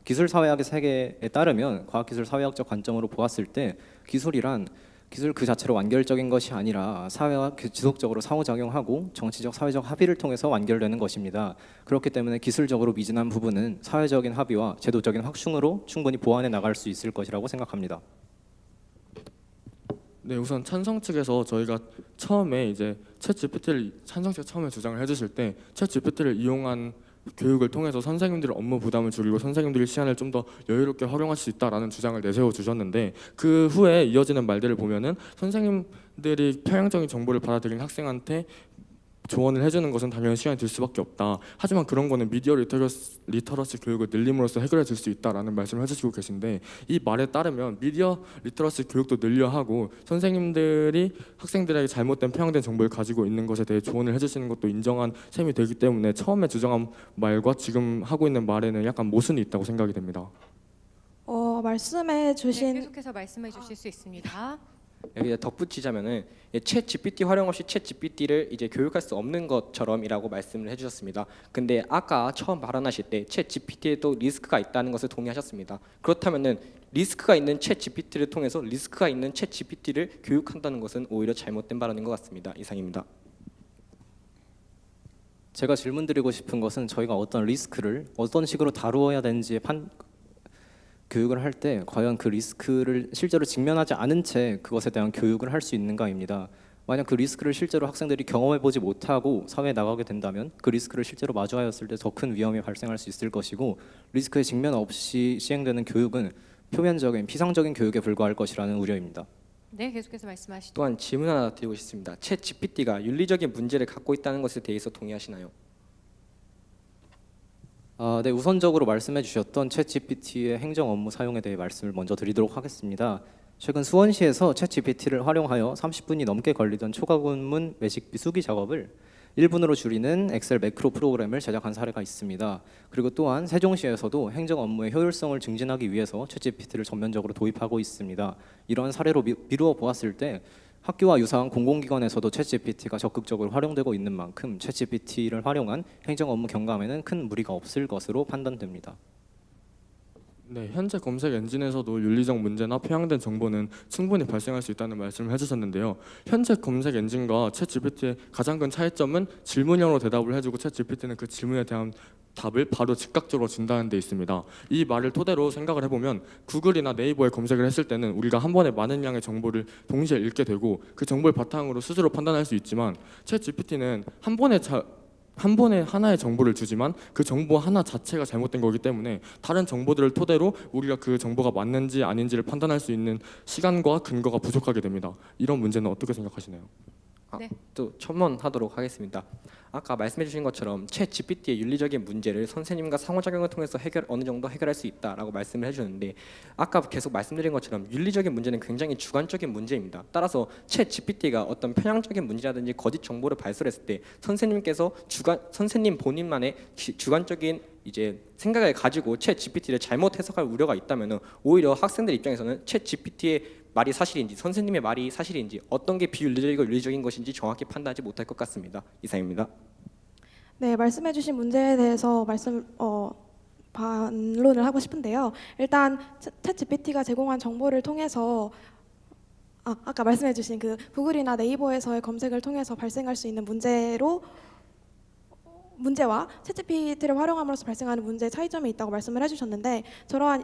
Speaker 4: 기술사회학의 세계에 따르면 과학기술사회학적 관점으로 보았을 때 기술 그 자체로 완결적인 것이 아니라 사회와 지속적으로 상호작용하고 정치적 사회적 합의를 통해서 완결되는 것입니다. 그렇기 때문에 기술적으로 미진한 부분은 사회적인 합의와 제도적인 확충으로 충분히 보완해 나갈 수 있을 것이라고 생각합니다.
Speaker 9: 네, 우선 찬성 측에서 저희가 처음에 이제 챗 GPT를 찬성 측 처음에 주장을 해주실 때 챗 GPT를 이용한 교육을 통해서 선생님들의 업무 부담을 줄이고 선생님들의 시간을 좀 더 여유롭게 활용할 수 있다라는 주장을 내세워 주셨는데 그 후에 이어지는 말들을 보면은 선생님들이 편향적인 정보를 받아들인 학생한테 조언을 해주는 것은 당연히 시간이 들 수밖에 없다. 하지만 그런 거는 미디어 리터러시 교육을 늘림으로써 해결해 줄 수 있다라는 말씀을 해주시고 계신데 이 말에 따르면 미디어 리터러시 교육도 늘려 하고 선생님들이 학생들에게 잘못된 편향된 정보를 가지고 있는 것에 대해 조언을 해주시는 것도 인정한 셈이 되기 때문에 처음에 주장한 말과 지금 하고 있는 말에는 약간 모순이 있다고 생각이 됩니다.
Speaker 3: 말씀해 주신
Speaker 1: 계속해서 말씀해 주실 수 있습니다.
Speaker 6: 여기에 덧붙이자면은 챗 GPT 활용 없이 챗 GPT를 이제 교육할 수 없는 것처럼이라고 말씀을 해주셨습니다. 근데 아까 처음 발언하실 때 챗 GPT에도 리스크가 있다는 것을 동의하셨습니다. 그렇다면은 리스크가 있는 챗 GPT를 통해서 리스크가 있는 챗 GPT를 교육한다는 것은 오히려 잘못된 발언인 것 같습니다. 이상입니다.
Speaker 4: 제가 질문드리고 싶은 것은 저희가 어떤 리스크를 어떤 식으로 다루어야 되는지에 교육을 할 때 과연 그 리스크를 실제로 직면하지 않은 채 그것에 대한 교육을 할 수 있는가입니다. 만약 그 리스크를 실제로 학생들이 경험해보지 못하고 사회에 나가게 된다면 그 리스크를 실제로 마주하였을 때 더 큰 위험이 발생할 수 있을 것이고, 리스크에 직면 없이 시행되는 교육은 표면적인 피상적인 교육에 불과할 것이라는 우려입니다.
Speaker 1: 네, 계속해서 말씀하시죠.
Speaker 6: 또한 질문 하나 드리고 싶습니다. 챗 GPT가 윤리적인 문제를 갖고 있다는 것에 대해서 동의하시나요?
Speaker 4: 네, 우선적으로 말씀해 주셨던 챗GPT의 행정 업무 사용에 대해 말씀을 먼저 드리도록 하겠습니다. 최근 수원시에서 챗GPT를 활용하여 30분이 넘게 걸리던 초과군문 외식비 수기 작업을 1분으로 줄이는 엑셀 매크로 프로그램을 제작한 사례가 있습니다. 그리고 또한 세종시에서도 행정 업무의 효율성을 증진하기 위해서 챗GPT를 전면적으로 도입하고 있습니다. 이러한 사례로 미루어 보았을 때 학교와 유사한 공공기관에서도 챗GPT가 적극적으로 활용되고 있는 만큼 챗GPT를 활용한 행정 업무 경감에는 큰 무리가 없을 것으로 판단됩니다.
Speaker 9: 네, 현재 검색 엔진에서도 윤리적 문제나 편향된 정보는 충분히 발생할 수 있다는 말씀을 해주셨는데요. 현재 검색 엔진과 챗GPT의 가장 큰 차이점은 질문형으로 대답을 해주고 챗GPT는 그 질문에 대한 답을 바로 즉각적으로 준다는 데 있습니다. 이 말을 토대로 생각을 해보면 구글이나 네이버에 검색을 했을 때는 우리가 한 번에 많은 양의 정보를 동시에 읽게 되고 그 정보를 바탕으로 스스로 판단할 수 있지만 챗GPT는 한 번에 하나의 정보를 주지만 그 정보 하나 자체가 잘못된 거기 때문에 다른 정보들을 토대로 우리가 그 정보가 맞는지 아닌지를 판단할 수 있는 시간과 근거가 부족하게 됩니다. 이런 문제는 어떻게 생각하시나요?
Speaker 1: 네.
Speaker 6: 또 첨언하도록 하겠습니다. 아까 말씀해 주신 것처럼 챗 GPT의 윤리적인 문제를 선생님과 상호작용을 통해서 어느 정도 해결할 수 있다라고 말씀을 해주셨는데, 아까 계속 말씀드린 것처럼 윤리적인 문제는 굉장히 주관적인 문제입니다. 따라서 챗 GPT가 어떤 편향적인 문제라든지 거짓 정보를 발설했을 때 선생님께서 선생님 본인만의 주관적인 이제 생각을 가지고 챗 GPT를 잘못 해석할 우려가 있다면 오히려 학생들 입장에서는 챗 GPT의 말이 사실인지 선생님의 말이 사실인지 어떤 게 비윤리적이고 윤리적인 것인지 정확히 판단하지 못할 것 같습니다. 이상입니다.
Speaker 3: 네, 말씀해주신 문제에 대해서 반론을 하고 싶은데요. 일단 챗GPT가 제공한 정보를 통해서 아까 말씀해주신 그 구글이나 네이버에서의 검색을 통해서 발생할 수 있는 문제와 챗GPT를 활용함으로써 발생하는 문제의 차이점이 있다고 말씀을 해주셨는데,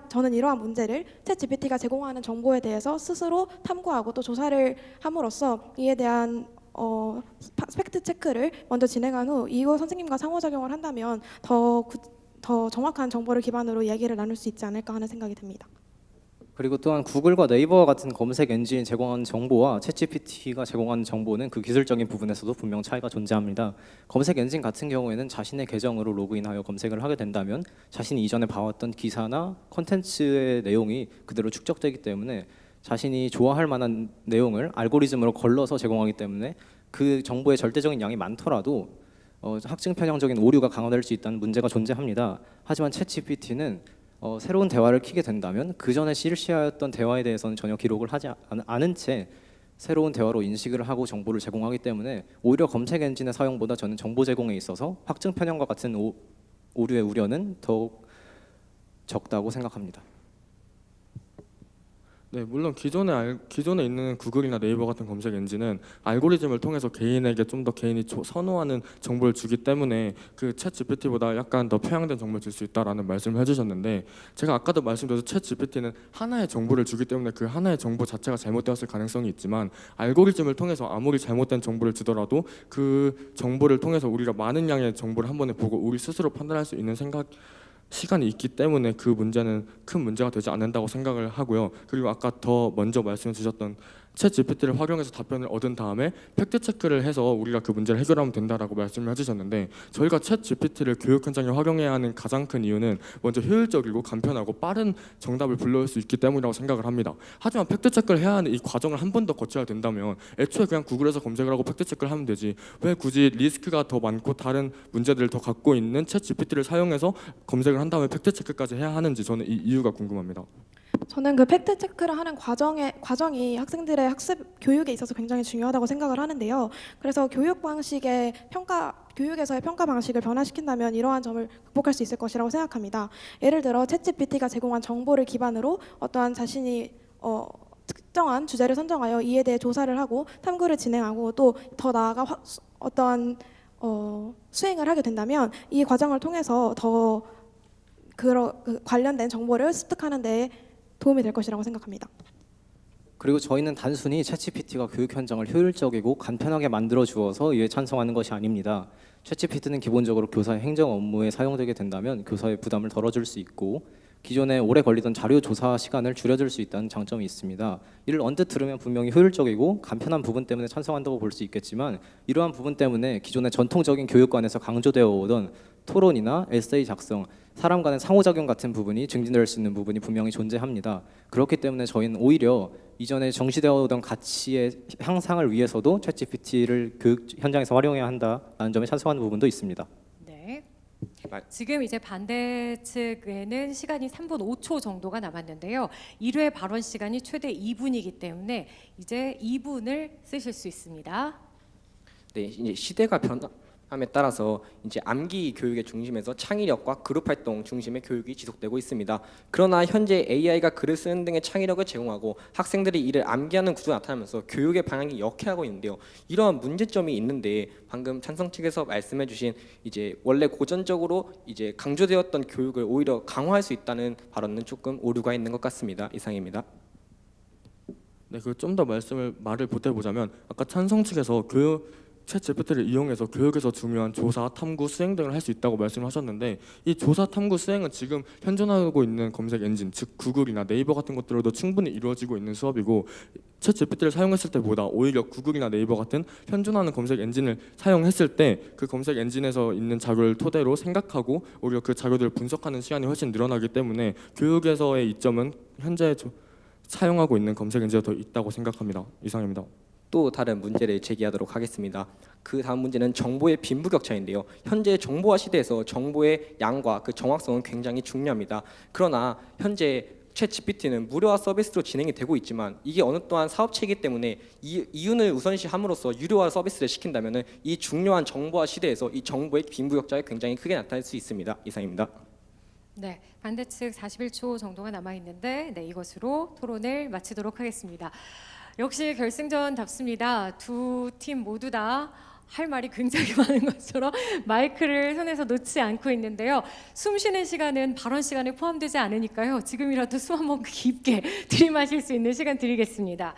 Speaker 3: 저는 이러한 문제를 챗GPT가 제공하는 정보에 대해서 스스로 탐구하고 또 조사를 함으로써 이에 대한 팩트 체크를 먼저 진행한 후 이후 선생님과 상호작용을 한다면 더 정확한 정보를 기반으로 이야기를 나눌 수 있지 않을까 하는 생각이 듭니다.
Speaker 4: 그리고 또한 구글과 네이버와 같은 검색 엔진이 제공하는 정보와 챗GPT가 제공하는 정보는 그 기술적인 부분에서도 분명 차이가 존재합니다. 검색 엔진 같은 경우에는 자신의 계정으로 로그인하여 검색을 하게 된다면 자신이 이전에 봐왔던 기사나 콘텐츠의 내용이 그대로 축적되기 때문에 자신이 좋아할 만한 내용을 알고리즘으로 걸러서 제공하기 때문에 그 정보의 절대적인 양이 많더라도 학증 편향적인 오류가 강화될 수 있다는 문제가 존재합니다. 하지만 챗GPT는 새로운 대화를 키게 된다면 그 전에 실시하였던 대화에 대해서는 전혀 기록을 하지 않은 채 새로운 대화로 인식을 하고 정보를 제공하기 때문에 오히려 검색 엔진의 사용보다 저는 정보 제공에 있어서 학증 편향과 같은 오류의 우려는 더욱 적다고 생각합니다.
Speaker 9: 네, 물론 기존에 있는 구글이나 네이버 같은 검색 엔진은 알고리즘을 통해서 개인에게 좀 더 개인이 선호하는 정보를 주기 때문에 그 챗 GPT보다 약간 더 편향된 정보를 줄 수 있다라는 말씀을 해주셨는데, 제가 아까도 말씀드렸듯이 챗 GPT는 하나의 정보를 주기 때문에 그 하나의 정보 자체가 잘못되었을 가능성이 있지만 알고리즘을 통해서 아무리 잘못된 정보를 주더라도 그 정보를 통해서 우리가 많은 양의 정보를 한 번에 보고 우리 스스로 판단할 수 있는 시간이 있기 때문에 그 문제는 큰 문제가 되지 않는다고 생각을 하고요. 그리고 아까 더 먼저 말씀해 주셨던 챗 GPT를 활용해서 답변을 얻은 다음에 팩트 체크를 해서 우리가 그 문제를 해결하면 된다라고 말씀을 해주셨는데, 저희가 챗 GPT를 교육 현장에 활용해야 하는 가장 큰 이유는 먼저 효율적이고 간편하고 빠른 정답을 불러올 수 있기 때문이라고 생각을 합니다. 하지만 팩트 체크를 해야 하는 이 과정을 한 번 더 거쳐야 된다면 애초에 그냥 구글에서 검색을 하고 팩트 체크를 하면 되지 왜 굳이 리스크가 더 많고 다른 문제들을 더 갖고 있는 챗 GPT를 사용해서 검색을 한 다음에 팩트 체크까지 해야 하는지 저는 이 이유가 궁금합니다.
Speaker 3: 저는 그 팩트 체크를 하는 과정이 학생들의 학습 교육에 있어서 굉장히 중요하다고 생각을 하는데요. 그래서 교육에서의 평가 방식을 변화시킨다면 이러한 점을 극복할 수 있을 것이라고 생각합니다. 예를 들어 챗GPT가 제공한 정보를 기반으로 어떠한 자신이 특정한 주제를 선정하여 이에 대해 조사를 하고 탐구를 진행하고 또 더 나아가 어떠한 수행을 하게 된다면 이 과정을 통해서 더 관련된 정보를 습득하는 데 도움이 될 것이라고 생각합니다.
Speaker 4: 그리고 저희는 단순히 챗GPT가 교육 현장을 효율적이고 간편하게 만들어 주어서 이에 찬성하는 것이 아닙니다. 챗GPT는 기본적으로 교사의 행정 업무에 사용되게 된다면 교사의 부담을 덜어줄 수 있고 기존에 오래 걸리던 자료 조사 시간을 줄여줄 수 있다는 장점이 있습니다. 이를 언뜻 들으면 분명히 효율적이고 간편한 부분 때문에 찬성한다고 볼 수 있겠지만 이러한 부분 때문에 기존의 전통적인 교육관에서 강조되어 오던 토론이나 에세이 작성, 사람 간의 상호작용 같은 부분이 증진될 수 있는 부분이 분명히 존재합니다. 그렇기 때문에 저희는 오히려 이전에 정시되어 오던 가치의 향상을 위해서도 챗GPT를 교육 현장에서 활용해야 한다는 점에 찬성하는 부분도 있습니다.
Speaker 1: 네.
Speaker 6: 말-
Speaker 1: 지금 이제 반대 측에는 시간이 3분 5초 정도가 남았는데요. 1회 발언 시간이 최대 2분이기 때문에 이제 2분을 쓰실 수 있습니다.
Speaker 6: 네, 이제 시대가 변함에 따라서 이제 암기 교육의 중심에서 창의력과 그룹 활동 중심의 교육이 지속되고 있습니다. 그러나 현재 AI가 글을 쓰는 등의 창의력을 제공하고 학생들이 이를 암기하는 구조가 나타나면서 교육의 방향이 역해하고 있는데요. 이러한 문제점이 있는데 방금 찬성 측에서 말씀해주신 이제 원래 고전적으로 이제 강조되었던 교육을 오히려 강화할 수 있다는 발언은 조금 오류가 있는 것 같습니다. 이상입니다.
Speaker 9: 네, 그 좀 더 말을 보태보자면 아까 찬성 측에서 챗 GPT를 이용해서 교육에서 중요한 조사, 탐구, 수행 등을 할 수 있다고 말씀하셨는데 이 조사, 탐구, 수행은 지금 현존하고 있는 검색 엔진, 즉 구글이나 네이버 같은 것들로도 충분히 이루어지고 있는 수업이고 챗 GPT를 사용했을 때보다 오히려 구글이나 네이버 같은 현존하는 검색 엔진을 사용했을 때 그 검색 엔진에서 있는 자료를 토대로 생각하고 오히려 그 자료들을 분석하는 시간이 훨씬 늘어나기 때문에 교육에서의 이점은 현재 사용하고 있는 검색 엔진이 더 있다고 생각합니다. 이상입니다.
Speaker 6: 또 다른 문제를 제기하도록 하겠습니다. 그 다음 문제는 정보의 빈부격차인데요. 현재 정보화 시대에서 정보의 양과 그 정확성은 굉장히 중요합니다. 그러나 현재 챗 GPT는 무료화 서비스로 진행이 되고 있지만 이게 어느 또한 사업체이기 때문에 이윤을 우선시함으로써 유료화 서비스를 시킨다면 이 중요한 정보화 시대에서 이 정보의 빈부격차가 굉장히 크게 나타날 수 있습니다. 이상입니다.
Speaker 1: 네, 반대측 41초 정도가 남아 있는데 네, 이것으로 토론을 마치도록 하겠습니다. 역시 결승전답습니다. 두 팀 모두 다 할 말이 굉장히 많은 것처럼 마이크를 손에서 놓지 않고 있는데요. 숨 쉬는 시간은 발언 시간에 포함되지 않으니까요. 지금이라도 숨 한번 깊게 들이마실 수 있는 시간 드리겠습니다.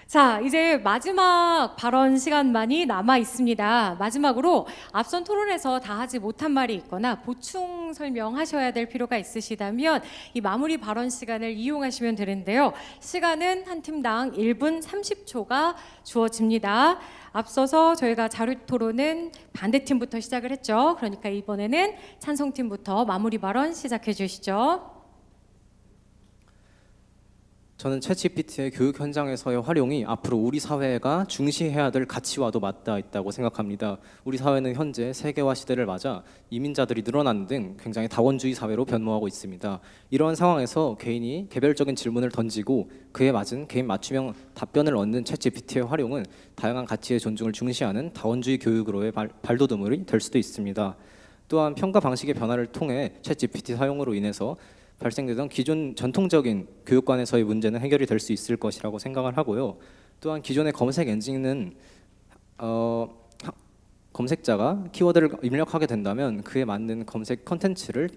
Speaker 1: 자, 이제 마지막 발언 시간만이 남아 있습니다. 마지막으로 앞선 토론에서 다 하지 못한 말이 있거나 보충 설명하셔야 될 필요가 있으시다면 이 마무리 발언 시간을 이용하시면 되는데요. 시간은 한 팀당 1분 30초가 주어집니다. 앞서서 저희가 자료 토론은 반대팀부터 시작을 했죠. 그러니까 이번에는 찬성팀부터 마무리 발언 시작해 주시죠.
Speaker 4: 저는 챗GPT의 교육 현장에서의 활용이 앞으로 우리 사회가 중시해야 될 가치와도 맞닿아 있다고 생각합니다. 우리 사회는 현재 세계화 시대를 맞아 이민자들이 늘어나는 등 굉장히 다원주의 사회로 변모하고 있습니다. 이러한 상황에서 개인이 개별적인 질문을 던지고 그에 맞은 개인 맞춤형 답변을 얻는 챗GPT의 활용은 다양한 가치의 존중을 중시하는 다원주의 교육으로의 발돋움이 될 수도 있습니다. 또한 평가 방식의 변화를 통해 챗GPT 사용으로 인해서 발생되던 기존 전통적인 교육관에서의 문제는 해결이 될 수 있을 것이라고 생각을 하고요. 또한 기존의 검색 엔진은 검색자가 키워드를 입력하게 된다면 그에 맞는 검색 컨텐츠를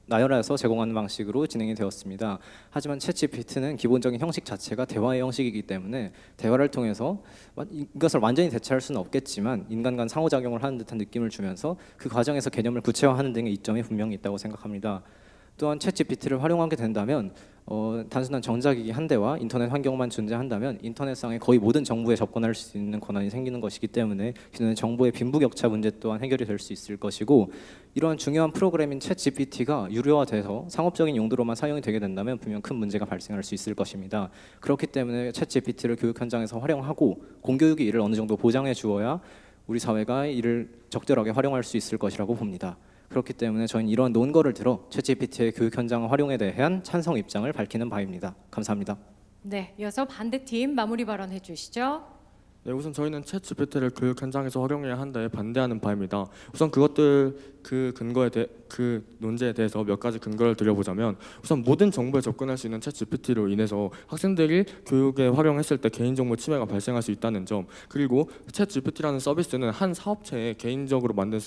Speaker 4: 나열해서 제공하는 방식으로 진행이 되었습니다. 하지만 챗GPT는 기본적인 형식 자체가 대화의 형식이기 때문에 대화를 통해서 이것을 완전히 대체할 수는 없겠지만 인간 간 상호작용을 하는 듯한 느낌을 주면서 그 과정에서 개념을 구체화하는 등의 이점이 분명히 있다고 생각합니다. 또한 챗GPT를 활용하게 된다면 단순한 전자기기 한 대와 인터넷 환경만 존재한다면 인터넷상의 거의 모든 정보에 접근할 수 있는 권한이 생기는 것이기 때문에 기존의 정보의 빈부격차 문제 또한 해결이 될 수 있을 것이고 이러한 중요한 프로그램인 챗GPT가 유료화돼서 상업적인 용도로만 사용이 되게 된다면 분명 큰 문제가 발생할 수 있을 것입니다. 그렇기 때문에 챗GPT를 교육 현장에서 활용하고 공교육이 이를 어느 정도 보장해 주어야 우리 사회가 이를 적절하게 활용할 수 있을 것이라고 봅니다. 그렇기 때문에 저희는 이런 논거를 들어 챗GPT의 교육 현장 활용에 대한 찬성 입장을 밝히는 바입니다. 감사합니다.
Speaker 1: 네, 이어서 반대팀 마무리 발언해 주시죠.
Speaker 9: 네, 우선 저희는 챗 GPT를 교육 현장에서 활용해야 한다에 반대하는 바입니다. 우선 그 논제에 대해서 몇 가지 근거를 드려보자면 우선 모든 정보에 접근할 수 있는 챗 GPT로 인해서 학생들이 교육에 활용했을 때 개인정보 침해가 발생할 수 있다는 점, 그리고 챗 GPT라는 서비스는 한 사업체에 개인적으로 만든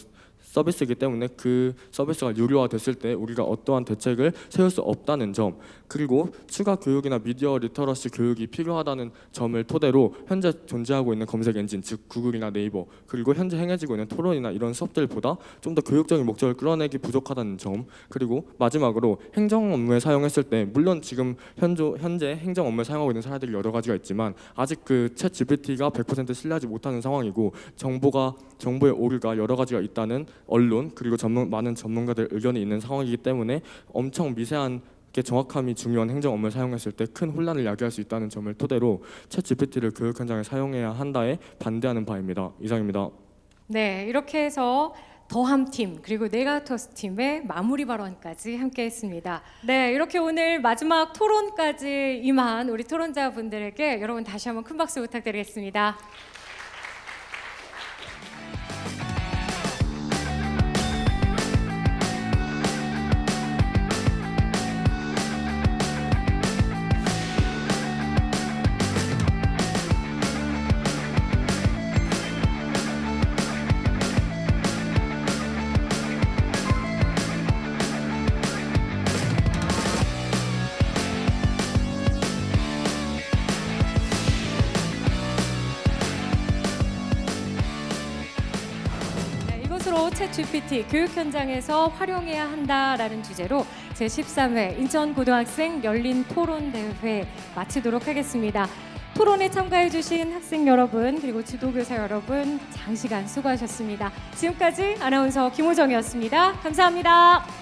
Speaker 9: 서비스이기 때문에 그 서비스가 유료화됐을 때 우리가 어떠한 대책을 세울 수 없다는 점, 그리고 추가 교육이나 미디어 리터러시 교육이 필요하다는 점을 토대로 현재 존재하고 있는 검색 엔진, 즉 구글이나 네이버, 그리고 현재 행해지고 있는 토론이나 이런 수업들보다 좀 더 교육적인 목적을 끌어내기 부족하다는 점, 그리고 마지막으로 행정 업무에 사용했을 때 물론 지금 현재 행정 업무에 사용하고 있는 사례들이 여러 가지가 있지만 아직 그 챗 GPT가 100% 신뢰하지 못하는 상황이고 정보의 오류가 여러 가지가 있다는 언론 그리고 많은 전문가들 의견이 있는 상황이기 때문에 엄청 미세한 게 정확함이 중요한 행정 업무를 사용했을 때 큰 혼란을 야기할 수 있다는 점을 토대로 챗 GPT를 교육 현장에 사용해야 한다에 반대하는 바입니다. 이상입니다.
Speaker 1: 네, 이렇게 해서 더함팀 그리고 네가토스 팀의 마무리 발언까지 함께했습니다. 네, 이렇게 오늘 마지막 토론까지 임한 우리 토론자분들에게 여러분 다시 한번 큰 박수 부탁드리겠습니다. 이것으로 챗 GPT 교육 현장에서 활용해야 한다라는 주제로 제13회 인천고등학생 열린 토론 대회 마치도록 하겠습니다. 토론에 참가해 주신 학생 여러분 그리고 지도교사 여러분 장시간 수고하셨습니다. 지금까지 아나운서 김호정이었습니다. 감사합니다.